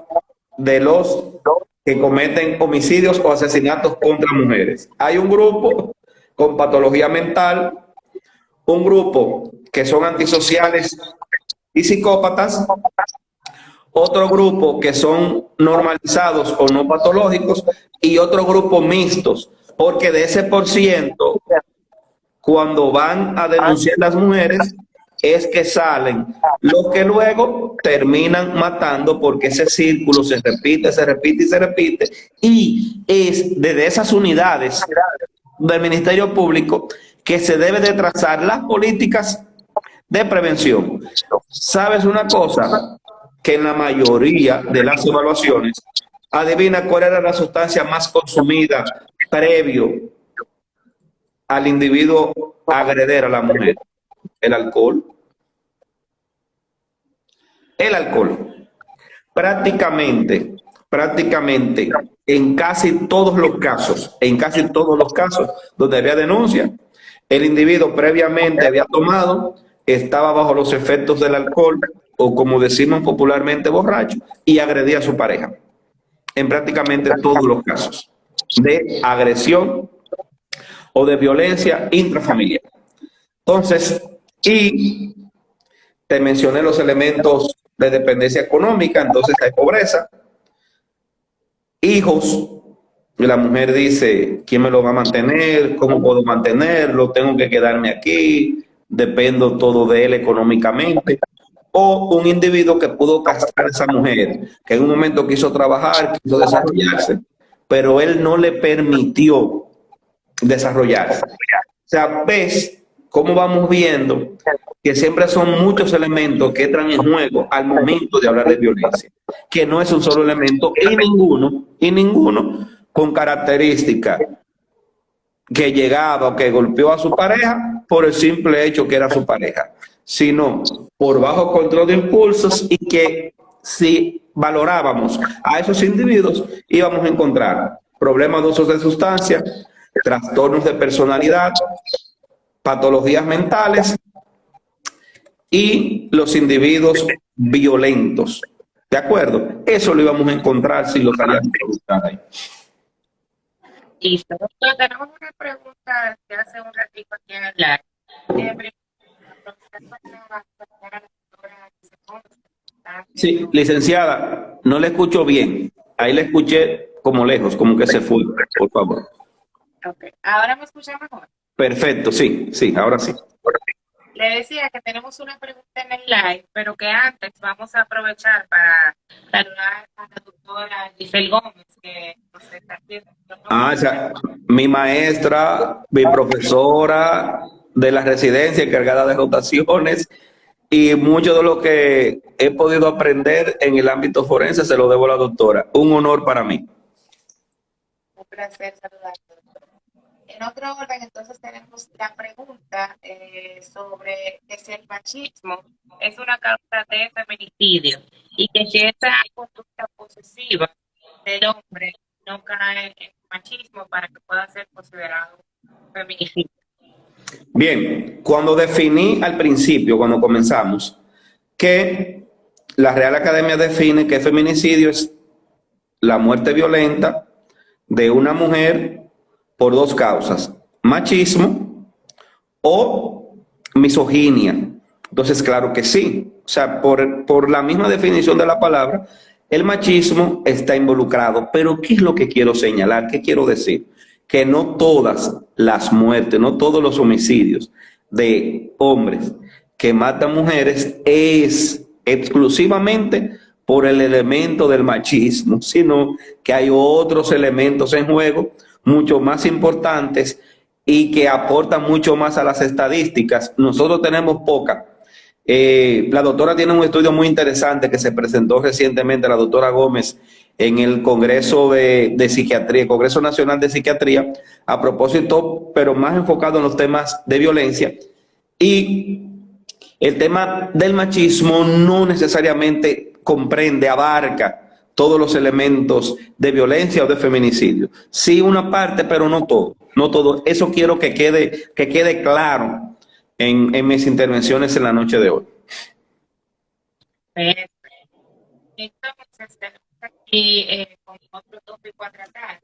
de los que cometen homicidios o asesinatos contra mujeres. Hay un grupo con patología mental, un grupo que son antisociales y psicópatas, otro grupo que son normalizados o no patológicos y otro grupo mixtos, porque de ese por ciento, cuando van a denunciar las mujeres, es que salen los que luego terminan matando, porque ese círculo se repite, se repite y se repite, y es desde esas unidades del Ministerio Público que se debe de trazar las políticas de prevención. ¿Sabes una cosa? Que en la mayoría de las evaluaciones, adivina cuál era la sustancia más consumida previo al individuo agreder a la mujer. El alcohol. El alcohol. Prácticamente, en casi todos los casos donde había denuncia, el individuo previamente había tomado, estaba bajo los efectos del alcohol, o como decimos popularmente, borracho, y agredía a su pareja. En prácticamente todos los casos de agresión o de violencia intrafamiliar. Entonces, y te mencioné los elementos de dependencia económica. Entonces hay pobreza, hijos, y la mujer dice, ¿quién me lo va a mantener? ¿Cómo puedo mantenerlo? Tengo que quedarme aquí, dependo todo de él económicamente. O un individuo que pudo castrar a esa mujer, que en un momento quiso trabajar, quiso desarrollarse, pero él no le permitió desarrollarse. O sea, ves cómo vamos viendo que siempre son muchos elementos que entran en juego al momento de hablar de violencia, que no es un solo elemento y ninguno con características que llegaba o que golpeó a su pareja por el simple hecho que era su pareja, sino por bajo control de impulsos, y que si valorábamos a esos individuos íbamos a encontrar problemas de uso de sustancias, trastornos de personalidad, patologías mentales y los individuos violentos. ¿De acuerdo? Eso lo íbamos a encontrar si lo salíamos a buscar ahí. Listo. Doctor, tenemos una pregunta que hace un ratito aquí en el live. Sí, licenciada, no le escucho bien. Ahí le escuché como lejos, como que se fue, por favor. Okay. ¿Ahora me escucha mejor? Perfecto, sí, ahora sí. Le decía que tenemos una pregunta en el live, pero que antes vamos a aprovechar para saludar a la doctora Giselle Gómez, que nos está haciendo. O sea, mi maestra, mi profesora de la residencia encargada de rotaciones, y mucho de lo que he podido aprender en el ámbito forense se lo debo a la doctora. Un honor para mí. Un placer saludarte, doctor. En otro orden, entonces tenemos la pregunta sobre que si el machismo es una causa de feminicidio y que si esa conducta posesiva del hombre no cae en machismo para que pueda ser considerado feminicidio. Bien, cuando definí al principio, cuando comenzamos, que la Real Academia define que feminicidio es la muerte violenta de una mujer por dos causas: machismo o misoginia. Entonces, claro que sí. O sea, por la misma definición de la palabra, el machismo está involucrado. Pero ¿qué es lo que quiero señalar? ¿Qué quiero decir? Que no todas las muertes, no todos los homicidios de hombres que matan mujeres es exclusivamente por el elemento del machismo, sino que hay otros elementos en juego mucho más importantes y que aportan mucho más a las estadísticas. Nosotros tenemos poca. La doctora tiene un estudio muy interesante que se presentó recientemente, la doctora Gómez, en el Congreso de Psiquiatría, Congreso Nacional de Psiquiatría, a propósito, pero más enfocado en los temas de violencia. Y el tema del machismo no necesariamente comprende, abarca todos los elementos de violencia o de feminicidio. Sí, una parte, pero no todo. No todo. Eso quiero que quede claro en mis intervenciones en la noche de hoy. Perfecto. Entonces, tenemos aquí como otro tópico a tratar,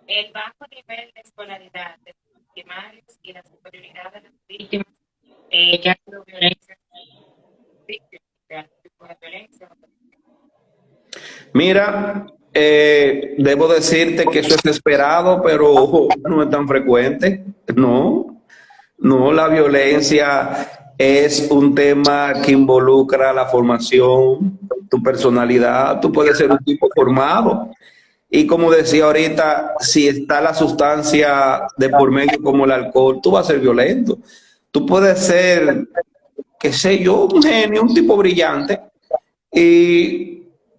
el bajo nivel de escolaridad de los victimarios y la superioridad de las víctimas que han sido violencia, víctimas de algún tipo de violencia. Mira, debo decirte que eso es esperado, pero ojo, no es tan frecuente. No, no, la violencia es un tema que involucra la formación, tu personalidad. Tú puedes ser un tipo formado. Y como decía ahorita, si está la sustancia de por medio como el alcohol, tú vas a ser violento. Tú puedes ser, qué sé yo, un genio, un tipo brillante. Y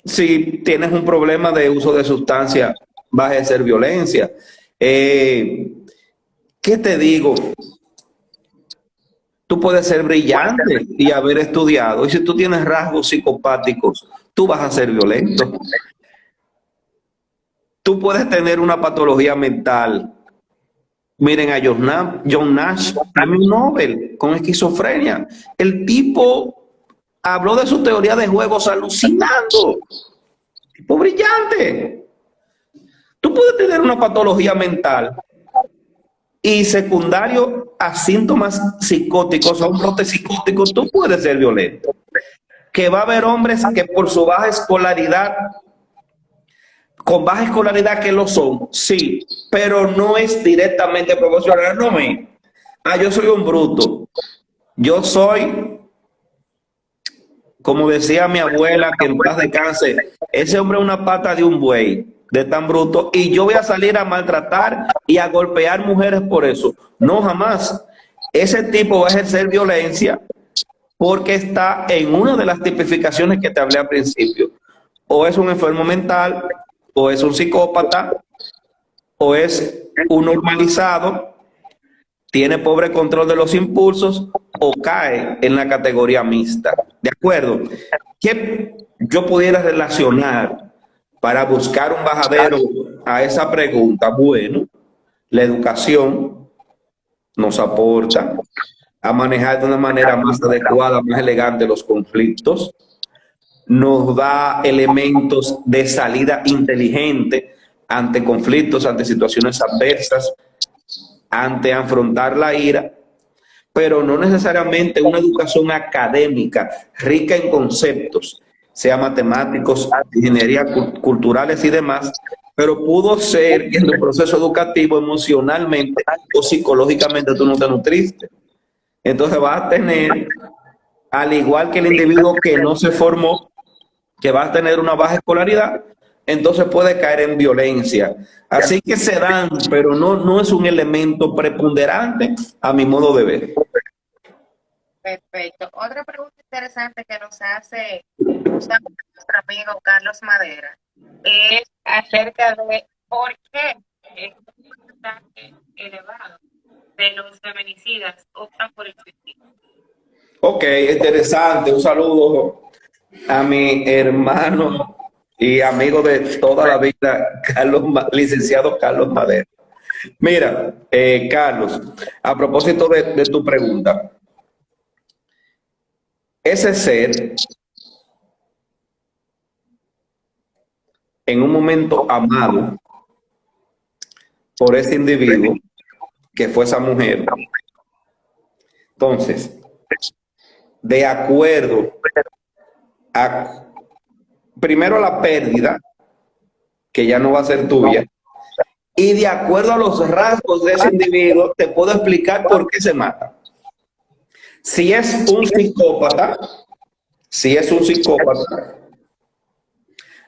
si tienes un problema de uso de sustancia, vas a ejercer violencia. ¿Qué te digo? Tú puedes ser brillante y haber estudiado. Y si tú tienes rasgos psicopáticos, tú vas a ser violento. Tú puedes tener una patología mental. Miren a John Nash, premio Nobel con esquizofrenia. El tipo habló de su teoría de juegos alucinando. Tipo brillante. Tú puedes tener una patología mental y secundario a síntomas psicóticos, a un brote psicótico, tú puedes ser violento. Que va a haber hombres que por su baja escolaridad, con baja escolaridad que lo son, sí, pero no es directamente proporcional. No yo soy un bruto. Yo soy, como decía mi abuela, que en paz descanse, ese hombre es una pata de un buey, de tan bruto, y yo voy a salir a maltratar y a golpear mujeres por eso. No, jamás. Ese tipo va a ejercer violencia porque está en una de las tipificaciones que te hablé al principio. O es un enfermo mental, o es un psicópata, o es un normalizado, tiene pobre control de los impulsos, o cae en la categoría mixta. ¿De acuerdo? ¿Qué yo pudiera relacionar para buscar un bajadero a esa pregunta? Bueno, la educación nos aporta a manejar de una manera más adecuada, más elegante los conflictos, nos da elementos de salida inteligente ante conflictos, ante situaciones adversas, ante afrontar la ira, pero no necesariamente una educación académica rica en conceptos, sea matemáticos, ingeniería, culturales y demás, pero pudo ser que en tu proceso educativo, emocionalmente o psicológicamente tú no te nutriste. Entonces vas a tener, al igual que el individuo que no se formó, que va a tener una baja escolaridad, entonces puede caer en violencia. Así que se dan, pero no es un elemento preponderante a mi modo de ver. Perfecto. Otra pregunta interesante que nos hace nuestro amigo Carlos Madera es acerca de por qué es un porcentaje elevado de los feminicidas optan por el suicidio. Ok, interesante. Un saludo a mi hermano y amigo de toda la vida, licenciado Carlos Madera. Mira, Carlos, a propósito de tu pregunta, ese ser, en un momento amado por ese individuo, que fue esa mujer, entonces, de acuerdo a, primero, la pérdida, que ya no va a ser tuya, y de acuerdo a los rasgos de ese individuo, te puedo explicar por qué se mata. Si es un psicópata,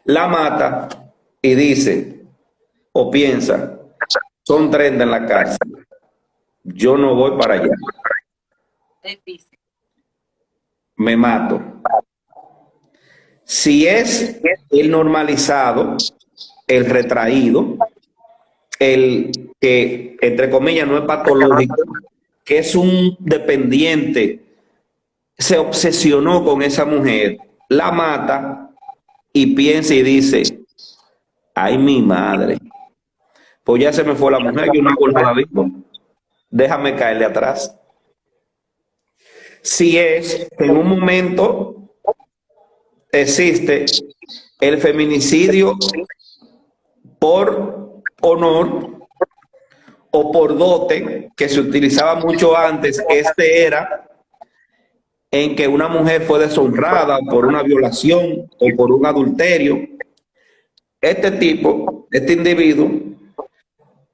la mata y dice o piensa, son 30 en la cárcel, yo no voy para allá, me mato. Si es el normalizado, el retraído, el que, entre comillas, no es patológico, que es un dependiente, se obsesionó con esa mujer, la mata y piensa y dice, ay, mi madre, pues ya se me fue la mujer, yo no vuelvo a la misma, déjame caerle atrás. Si es que en un momento existe el feminicidio por honor o por dote, que se utilizaba mucho antes, este era en que una mujer fue deshonrada por una violación o por un adulterio. Este individuo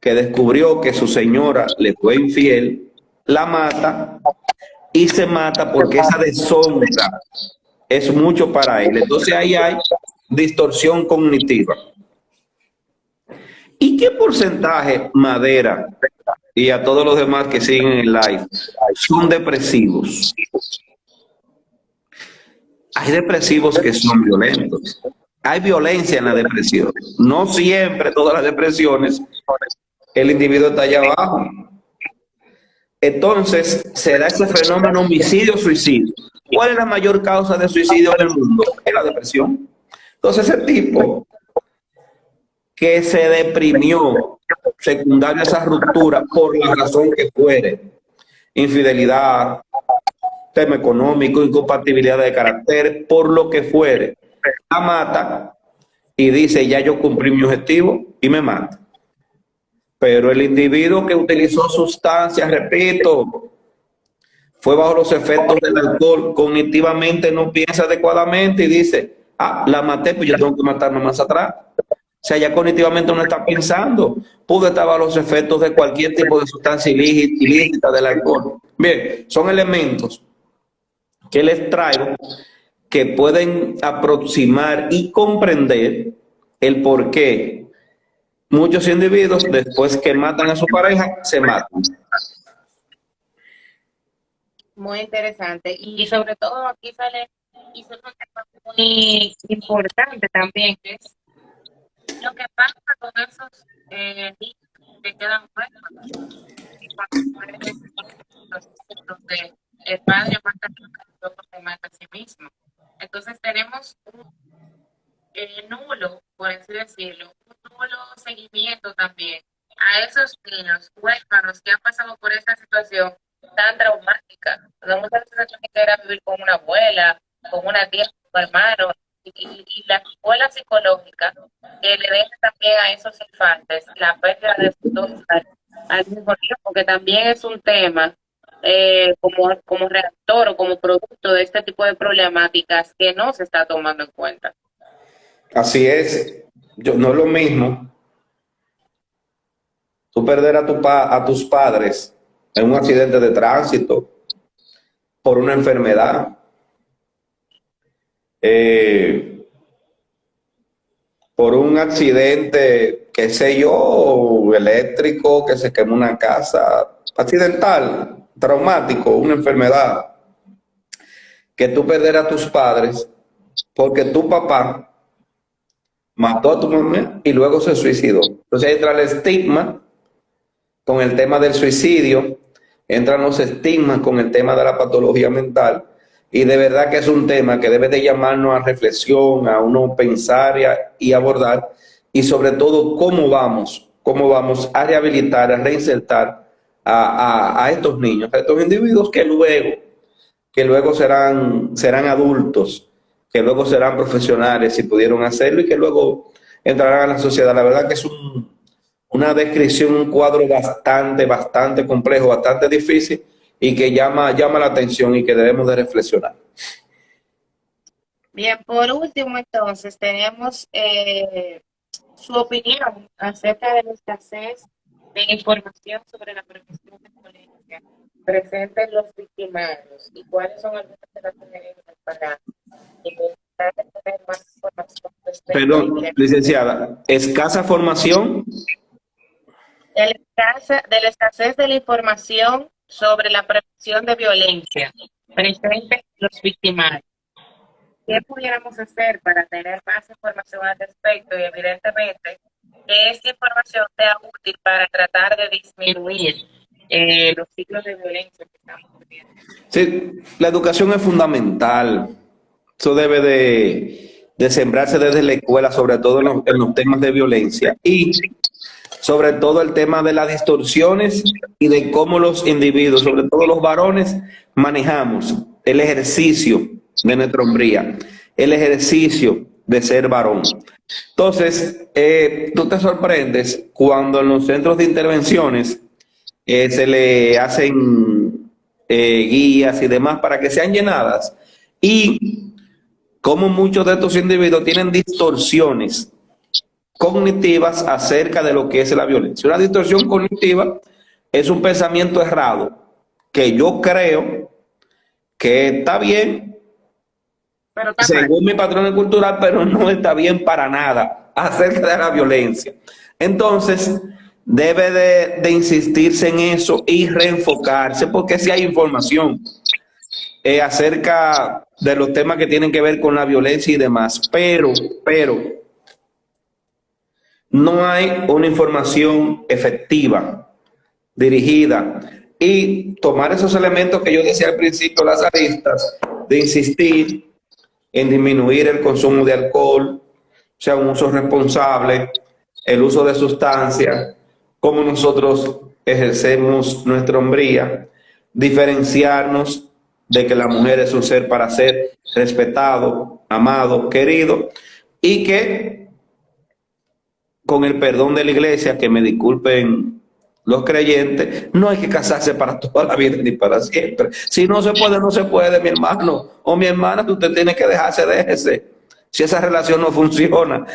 que descubrió que su señora le fue infiel, la mata y se mata porque esa deshonra es mucho para él. Entonces ahí hay distorsión cognitiva. ¿Y qué porcentaje, Madera, y a todos los demás que siguen el live, son depresivos? Hay depresivos que son violentos. Hay violencia en la depresión. No siempre todas las depresiones el individuo está allá abajo. Entonces se da ese fenómeno homicidio-suicidio. ¿Cuál es la mayor causa de suicidio en el mundo? Es la depresión. Entonces ese tipo que se deprimió secundaria a esa ruptura por la razón que fuere, infidelidad, tema económico, incompatibilidad de carácter, por lo que fuere, la mata y dice, ya yo cumplí mi objetivo y me mata. Pero el individuo que utilizó sustancias, repito, fue bajo los efectos del alcohol, cognitivamente no piensa adecuadamente y dice, ah, la maté, pues yo tengo que matarme más atrás. O sea, ya cognitivamente no está pensando. Pudo estar bajo los efectos de cualquier tipo de sustancia ilícita del alcohol. Bien, son elementos que les traigo que pueden aproximar y comprender el por qué muchos individuos, después que matan a su pareja, se matan. Muy interesante. Y sobre todo aquí sale un tema muy importante también, que es lo que pasa con esos niños que quedan huérfanos. Y cuando donde el padre mata a otro, se mata a sí mismo. Entonces tenemos un nulo, por así decirlo, un nulo seguimiento también a esos niños huérfanos que han pasado por esta situación tan traumática. No muchas veces se quiera vivir con una abuela, con una tía, con un hermano, y la escuela psicológica que le deja también a esos infantes la pérdida de sus dos al mismo tiempo, porque también es un tema como reactor o como producto de este tipo de problemáticas que no se está tomando en cuenta. Así es. No es lo mismo tú perder a tus padres en un accidente de tránsito, por una enfermedad, por un accidente, qué sé yo, eléctrico, que se quemó una casa, accidental, traumático, una enfermedad, que tú perder a tus padres porque tu papá mató a tu mamá y luego se suicidó. Entonces entra el estigma con el tema del suicidio, entran los estigmas con el tema de la patología mental, y de verdad que es un tema que debe de llamarnos a reflexión, a uno pensar y abordar, y sobre todo cómo vamos a rehabilitar, a reinsertar a estos niños, a estos individuos que luego serán adultos, que luego serán profesionales si pudieron hacerlo y que luego entrarán a la sociedad. La verdad que es una descripción, un cuadro bastante complejo, bastante difícil y que llama la atención y que debemos de reflexionar. Bien, por último, entonces, tenemos su opinión acerca de la escasez de información sobre la prevención de violencia presente en los victimarios y cuáles son algunas de las sugerencias para tener más información respecto Perdón, licenciada, escasa formación. de la escasez de la información sobre la prevención de violencia presente en los victimarios. ¿Qué pudiéramos hacer para tener más información al respecto? Y evidentemente que esta información sea útil para tratar de disminuir los ciclos de violencia que estamos viviendo. Sí, la educación es fundamental. Eso debe de sembrarse desde la escuela, sobre todo en los temas de violencia y sobre todo el tema de las distorsiones y de cómo los individuos, sobre todo los varones, manejamos el ejercicio de nuestra hombría, el ejercicio de ser varón. Entonces, tú te sorprendes cuando en los centros de intervenciones se le hacen guías y demás para que sean llenadas y como muchos de estos individuos tienen distorsiones cognitivas acerca de lo que es la violencia. Una distorsión cognitiva es un pensamiento errado que yo creo que está bien Pero está mal. según mi patrón cultural, pero no está bien para nada acerca de la violencia. Entonces, debe de insistirse en eso y reenfocarse, porque si hay información acerca de los temas que tienen que ver con la violencia y demás, pero no hay una información efectiva, dirigida, y tomar esos elementos que yo decía al principio, las aristas, de insistir en disminuir el consumo de alcohol, o sea, un uso responsable, el uso de sustancias, cómo nosotros ejercemos nuestra hombría, diferenciarnos de que la mujer es un ser para ser respetado, amado, querido, y que con el perdón de la iglesia, que me disculpen los creyentes, no hay que casarse para toda la vida ni para siempre. Si no se puede, no se puede, mi hermano o mi hermana, que usted tiene que dejarse, déjese. Si esa relación no funciona,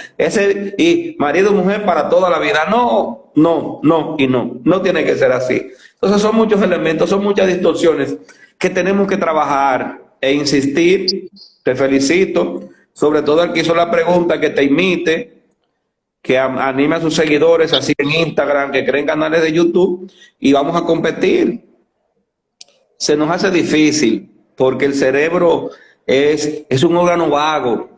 y marido y mujer para toda la vida, no, no, no y no, no tiene que ser así. Entonces son muchos elementos, son muchas distorsiones que tenemos que trabajar e insistir. Te felicito, sobre todo al que hizo la pregunta, que te imite, que anime a sus seguidores, así en Instagram, que creen canales de YouTube, y vamos a competir. Se nos hace difícil porque el cerebro es un órgano vago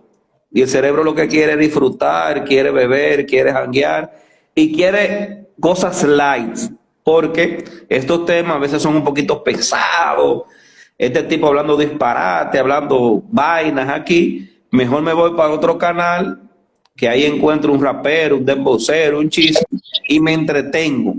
y el cerebro lo que quiere es disfrutar, quiere beber, quiere janguear y quiere cosas light, porque estos temas a veces son un poquito pesados. Este tipo hablando disparate, hablando vainas aquí, mejor me voy para otro canal, que ahí encuentro un rapero, un dembocero, un chiste, y me entretengo.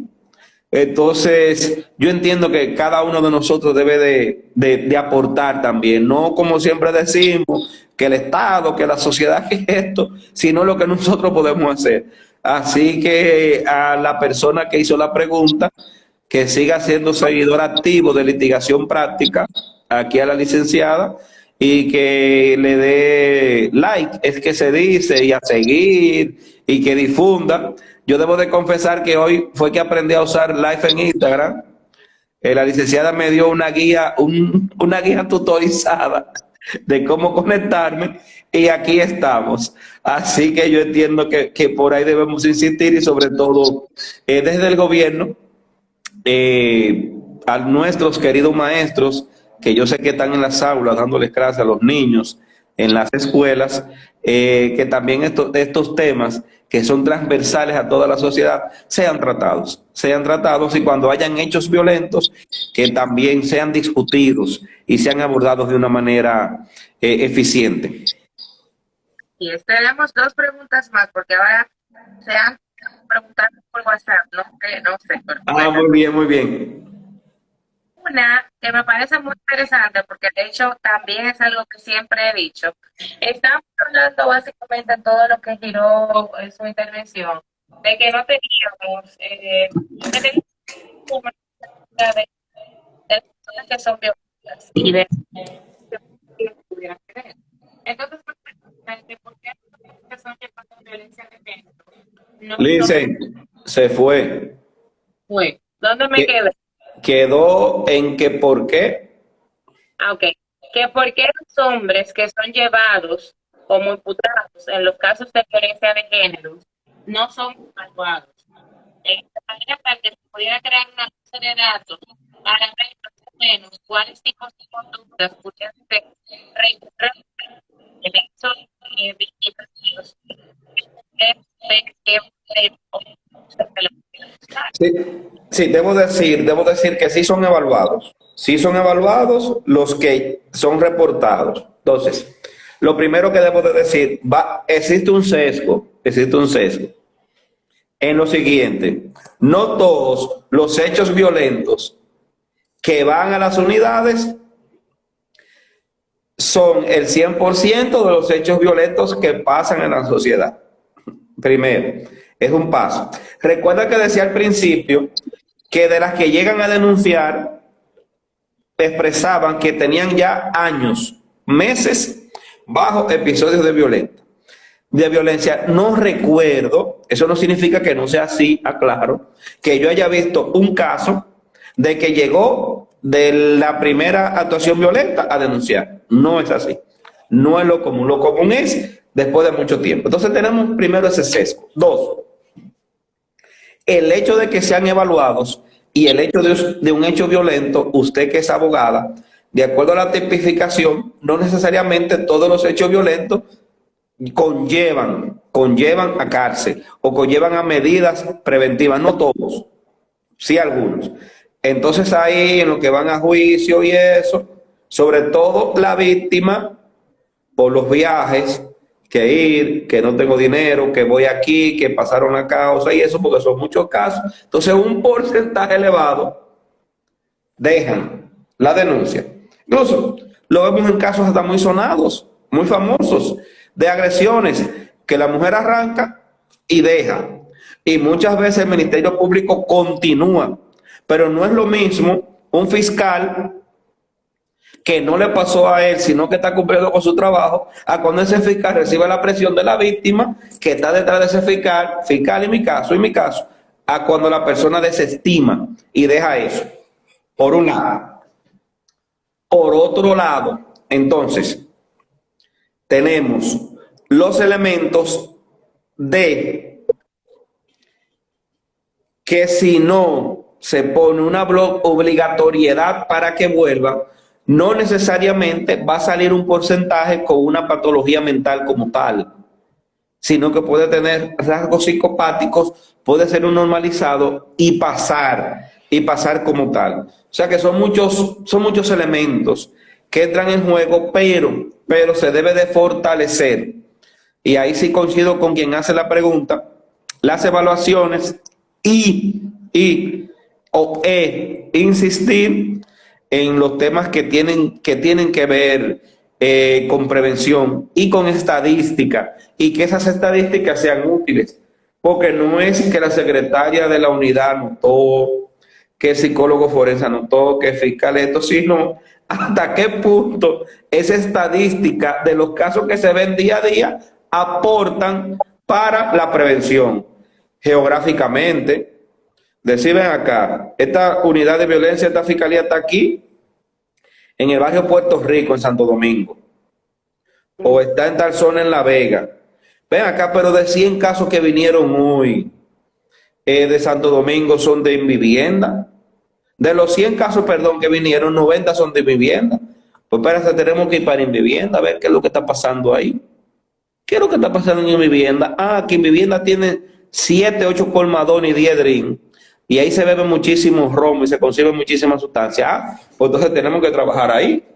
Entonces, yo entiendo que cada uno de nosotros debe de aportar también, no como siempre decimos, que el Estado, que la sociedad, que esto, sino lo que nosotros podemos hacer. Así que a la persona que hizo la pregunta, que siga siendo seguidor activo de litigación práctica, aquí a la licenciada, y que le dé like, es que se dice, y a seguir, y que difunda. Yo debo de confesar que hoy fue que aprendí a usar live en Instagram. La licenciada me dio una guía, una guía tutorizada de cómo conectarme, y aquí estamos. Así que yo entiendo que por ahí debemos insistir, y sobre todo desde el gobierno, a nuestros queridos maestros, que yo sé que están en las aulas dándoles clases a los niños en las escuelas, que también estos temas que son transversales a toda la sociedad sean tratados, y cuando hayan hechos violentos, que también sean discutidos y sean abordados de una manera eficiente. Y tenemos dos preguntas más, porque ahora se han preguntado por WhatsApp, no sé. Pero Muy bien, muy bien. una que me parece muy interesante, porque de hecho también es algo que siempre he dicho. Estamos hablando básicamente en todo lo que giró en su intervención, de que no teníamos, de personas que son violentas y de que pudieran tener. Entonces, ¿por qué las personas que pasan violencia de género no Lince, se fue. fue? ¿Dónde me quedé? Quedó en que por qué. Ok. Que por qué los hombres que son llevados como imputados en los casos de violencia de género no son evaluados. De manera tal que se pudiera crear una base de datos para ver más o menos cuáles tipos de conductas pudieran ser registradas en estos víctimas. Sí, sí, debo decir que sí son evaluados. Sí son evaluados los que son reportados. Entonces, Lo primero que debo de decir, existe un sesgo en lo siguiente: no todos los hechos violentos que van a las unidades son el 100% de los hechos violentos que pasan en la sociedad. Primero, es un paso. Recuerda que decía al principio que de las que llegan a denunciar, expresaban que tenían ya años, meses, bajo episodios de violencia. No recuerdo, eso no significa que no sea así, aclaro, que yo haya visto un caso de que llegó de la primera actuación violenta a denunciar. No es así. No es lo común. Lo común es después de mucho tiempo. Entonces tenemos primero ese sesgo. Dos, el hecho de que sean evaluados y el hecho de un hecho violento, usted que es abogada, de acuerdo a la tipificación, no necesariamente todos los hechos violentos conllevan a cárcel o conllevan a medidas preventivas. No todos, sí algunos. Entonces ahí en lo que van a juicio y eso, sobre todo la víctima, por los viajes, que ir, que no tengo dinero, que voy aquí, que pasaron la causa y eso, porque son muchos casos. Entonces un porcentaje elevado dejan la denuncia. Incluso lo vemos en casos hasta muy sonados, muy famosos, de agresiones, que la mujer arranca y deja. Y muchas veces el Ministerio Público continúa. Pero no es lo mismo un fiscal que no le pasó a él, sino que está cumpliendo con su trabajo, a cuando ese fiscal recibe la presión de la víctima, que está detrás de ese fiscal en mi caso, a cuando la persona desestima y deja eso, por un lado. Por otro lado, entonces, tenemos los elementos de que si no se pone una obligatoriedad para que vuelva, no necesariamente va a salir un porcentaje con una patología mental como tal, sino que puede tener rasgos psicopáticos, puede ser un normalizado y pasar como tal. O sea que son muchos elementos que entran en juego, pero se debe de fortalecer. Y ahí sí coincido con quien hace la pregunta, las evaluaciones y insistir en los temas que tienen que ver con prevención y con estadística, y que esas estadísticas sean útiles, porque no es que la secretaria de la unidad anotó, que el psicólogo forense anotó, que el fiscal esto, sino hasta qué punto esa estadística de los casos que se ven día a día aportan para la prevención geográficamente. Deciden acá, esta unidad de violencia, esta fiscalía está aquí en el barrio Puerto Rico, en Santo Domingo, o está en tal zona en La Vega. Ven acá, pero de 100 casos que vinieron hoy de Santo Domingo son de vivienda. De los 100 casos, perdón, que vinieron, 90 son de vivienda. Pues espérate, tenemos que ir para vivienda a ver qué es lo que está pasando ahí. ¿Qué es lo que está pasando en vivienda? Ah, que en vivienda tiene 7, 8 colmadones y 10 drinks. Y ahí se bebe muchísimo romo y se consigue muchísima sustancia. Ah, pues entonces tenemos que trabajar ahí.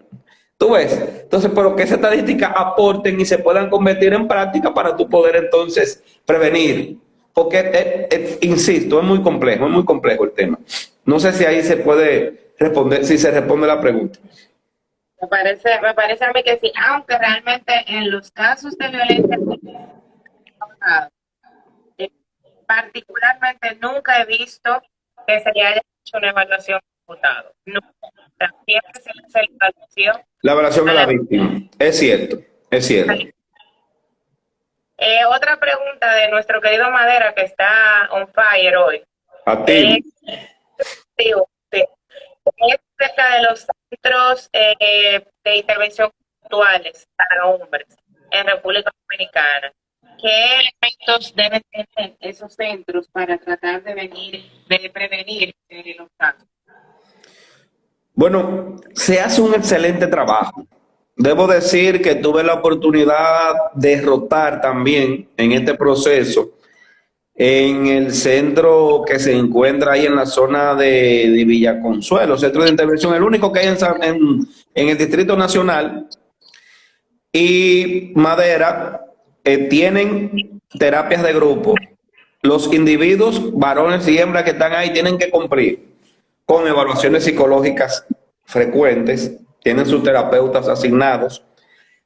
¿Tú ves? Entonces, pero que esas estadísticas aporten y se puedan convertir en práctica para tú poder entonces prevenir. Porque, insisto, es muy complejo el tema. No sé si ahí se puede responder, si se responde la pregunta. Me parece a mí que sí, aunque realmente en los casos de violencia particularmente nunca he visto que se le haya hecho una evaluación computado. Nunca. Siempre se le hace la evaluación. La evaluación a la víctima. Es cierto. Otra pregunta de nuestro querido Madera, que está on fire hoy. Activo. Es acerca de los centros de intervención puntuales para hombres en República Dominicana. ¿Qué elementos deben tener esos centros para tratar de prevenir los casos? Bueno, se hace un excelente trabajo. Debo decir que tuve la oportunidad de rotar también en este proceso en el centro que se encuentra ahí en la zona de Villaconsuelo, centro de intervención, el único que hay en el Distrito Nacional. y Madera tienen terapias de grupo. Los individuos, varones y hembras que están ahí, tienen que cumplir con evaluaciones psicológicas frecuentes, tienen sus terapeutas asignados,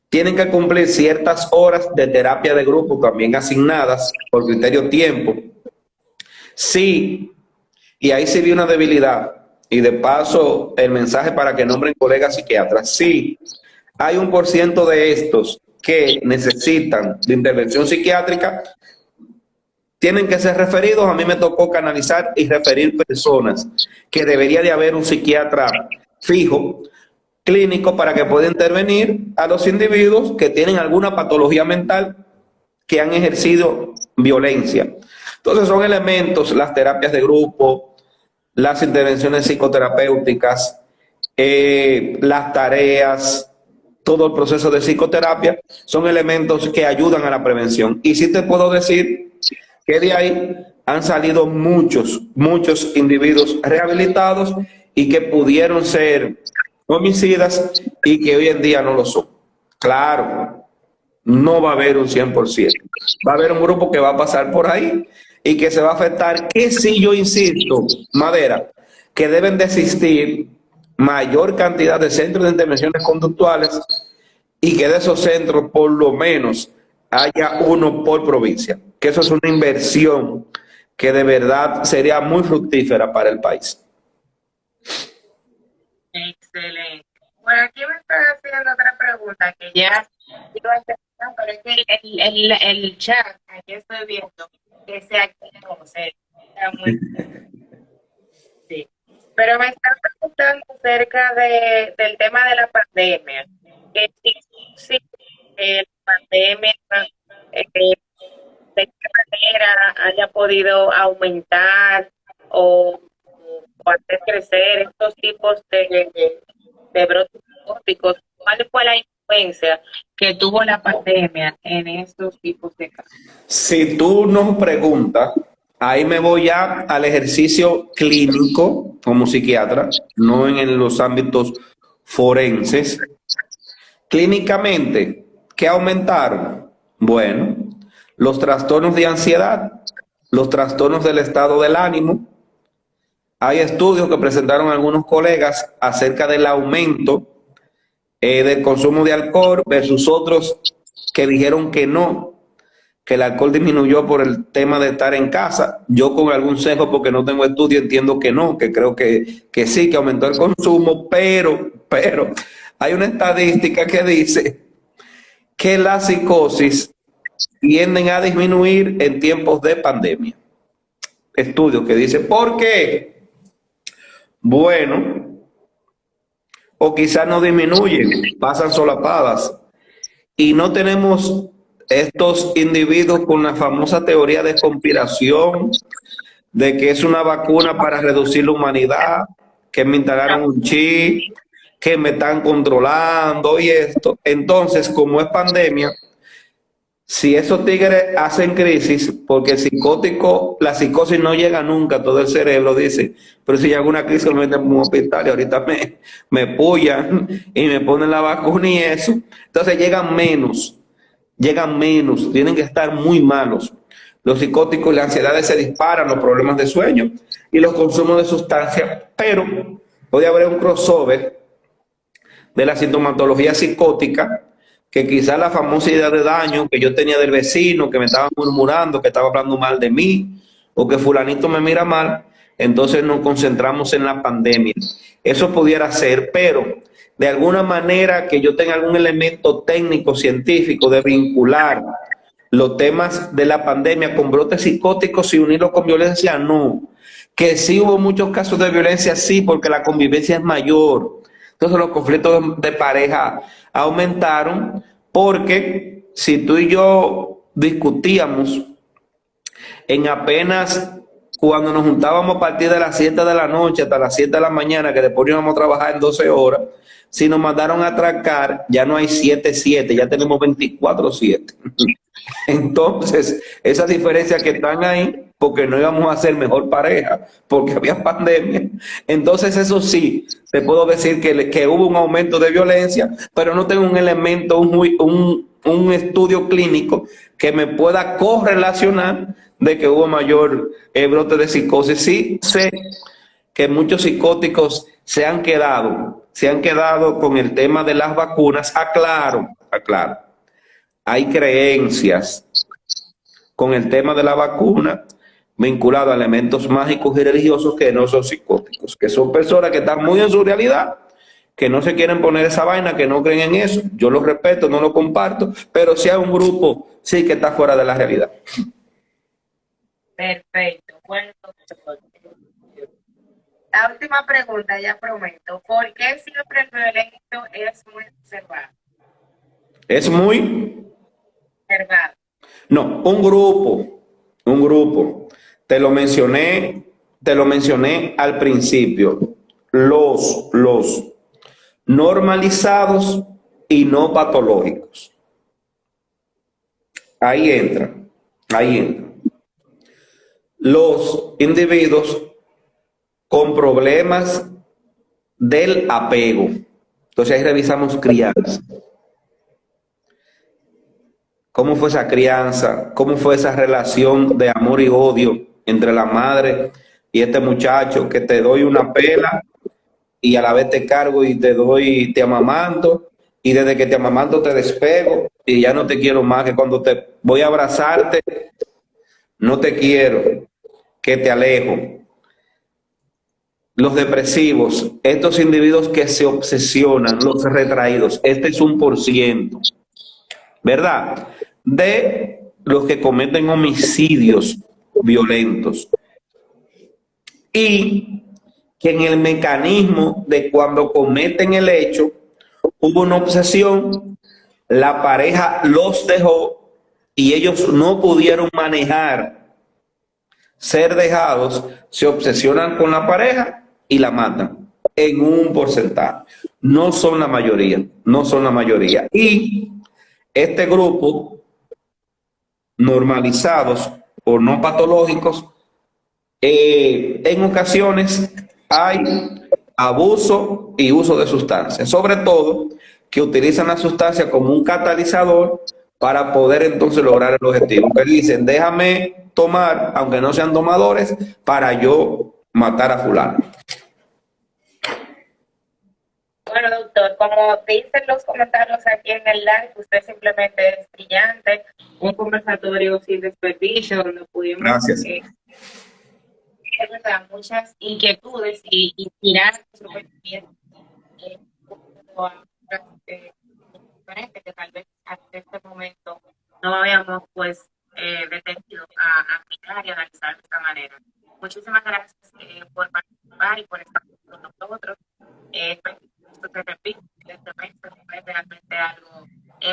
tienen que cumplir ciertas horas de terapia de grupo también asignadas por criterio tiempo. Sí, y ahí sí vi una debilidad, y de paso el mensaje para que nombren colegas psiquiatras. Sí, hay 1% de estos que necesitan de intervención psiquiátrica, tienen que ser referidos. A mí me tocó canalizar y referir personas que debería de haber un psiquiatra fijo, clínico, para que pueda intervenir a los individuos que tienen alguna patología mental, que han ejercido violencia. Entonces son elementos, las terapias de grupo, las intervenciones psicoterapéuticas, las tareas, todo el proceso de psicoterapia, son elementos que ayudan a la prevención. Y sí te puedo decir que de ahí han salido muchos individuos rehabilitados y que pudieron ser homicidas y que hoy en día no lo son. Claro, no va a haber un 100%. Va a haber un grupo que va a pasar por ahí y que se va a afectar, que sí, yo insisto, Madera, que deben de existir mayor cantidad de centros de intervenciones conductuales y que de esos centros por lo menos haya uno por provincia, que eso es una inversión que de verdad sería muy fructífera para el país. Excelente. Bueno, aquí me están haciendo otra pregunta que ya iba a terminar, pero es que el chat, aquí estoy viendo que se activó, está muy... Sí. Pero me están preguntando acerca del tema de la pandemia. Que si la pandemia, eh, de qué manera haya podido aumentar o hacer crecer estos tipos de brotes psicóticos. ¿Cuál fue la influencia que tuvo la pandemia en estos tipos de casos? Si tú nos preguntas, ahí me voy ya al ejercicio clínico como psiquiatra, no en los ámbitos forenses. Clínicamente, ¿qué aumentaron? Bueno, los trastornos de ansiedad, los trastornos del estado del ánimo. Hay estudios que presentaron algunos colegas acerca del aumento del consumo de alcohol versus otros que dijeron que no, que el alcohol disminuyó por el tema de estar en casa. Yo con algún sesgo, porque no tengo estudio, entiendo que no, que creo que sí, que aumentó el consumo, pero hay una estadística que dice que la psicosis tienden a disminuir en tiempos de pandemia. Estudios que dicen, ¿por qué? Bueno, o quizás no disminuyen, pasan solapadas. Y no tenemos estos individuos con la famosa teoría de conspiración, de que es una vacuna para reducir la humanidad, que me instalaron un chip, que me están controlando y esto. Entonces, como es pandemia, si esos tigres hacen crisis, porque el psicótico, la psicosis no llega nunca a todo el cerebro, dice, pero si hay alguna crisis me meten en un hospital y ahorita me pullan y me ponen la vacuna y eso. Entonces llegan menos, tienen que estar muy malos. Los psicóticos y las ansiedades se disparan, los problemas de sueño y los consumos de sustancias, pero puede haber un crossover de la sintomatología psicótica, que quizás la famosa idea de daño que yo tenía del vecino, que me estaba murmurando, que estaba hablando mal de mí, o que fulanito me mira mal, entonces nos concentramos en la pandemia. Eso pudiera ser, pero de alguna manera que yo tenga algún elemento técnico, científico, de vincular los temas de la pandemia con brotes psicóticos y unirlos con violencia, no. Que sí hubo muchos casos de violencia, sí, porque la convivencia es mayor. Entonces los conflictos de pareja aumentaron, porque si tú y yo discutíamos en apenas cuando nos juntábamos a partir de las 7 de la noche hasta las 7 de la mañana, que después íbamos a trabajar en 12 horas, si nos mandaron a atracar, ya no hay 7-7, ya tenemos 24-7. Entonces, esas diferencias que están ahí, porque no íbamos a ser mejor pareja, porque había pandemia. Entonces, eso sí, te puedo decir que hubo un aumento de violencia, pero no tengo un elemento, un estudio clínico que me pueda correlacionar de que hubo mayor brote de psicosis. Sí sé que muchos psicóticos se han quedado con el tema de las vacunas. Aclaro. Hay creencias con el tema de la vacuna vinculado a elementos mágicos y religiosos que no son psicóticos, que son personas que están muy en su realidad, que no se quieren poner esa vaina, que no creen en eso. Yo lo respeto, no lo comparto, pero si hay un grupo, sí que está fuera de la realidad. Perfecto. Bueno, doctor, la última pregunta, ya prometo. ¿Por qué siempre el violento es muy observado? Es muy... Observado. No, un grupo. Te lo mencioné al principio. Los normalizados y no patológicos. Ahí entra. Los individuos con problemas del apego. Entonces ahí revisamos crianza. ¿Cómo fue esa crianza? ¿Cómo fue esa relación de amor y odio entre la madre y este muchacho que te doy una pela y a la vez te cargo y te amamanto, y desde que te amamanto te despego y ya no te quiero más, que cuando te voy a abrazarte no te quiero, que te alejo? Los depresivos, estos individuos que se obsesionan, los retraídos, este es 1%, ¿verdad? De los que cometen homicidios violentos. Y que en el mecanismo de cuando cometen el hecho, hubo una obsesión, la pareja los dejó y ellos no pudieron manejar ser dejados, se obsesionan con la pareja y la matan en un porcentaje. No son la mayoría. Y este grupo, normalizados o no patológicos, en ocasiones hay abuso y uso de sustancias, sobre todo que utilizan la sustancia como un catalizador para poder entonces lograr el objetivo. Que dicen, déjame tomar, aunque no sean tomadores, para yo matar a fulano. Bueno, doctor, como dicen los comentarios aquí en el live, usted simplemente es brillante, un conversatorio sin desperdicio, donde pudimos muchas inquietudes y inspirar nuestro conocimiento diferente que tal vez hasta este momento no habíamos pues detenido a aplicar y analizar de esta manera. Muchísimas gracias por participar y por estar con nosotros. Esto te repito, evidentemente fue realmente algo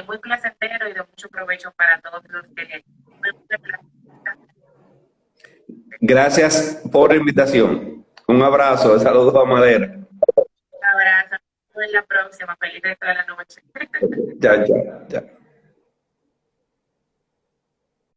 muy placentero y de mucho provecho para todos los que... Gracias por la invitación. Un abrazo, saludos a Madera. Un abrazo, en la próxima, feliz resto de la noche. Ya.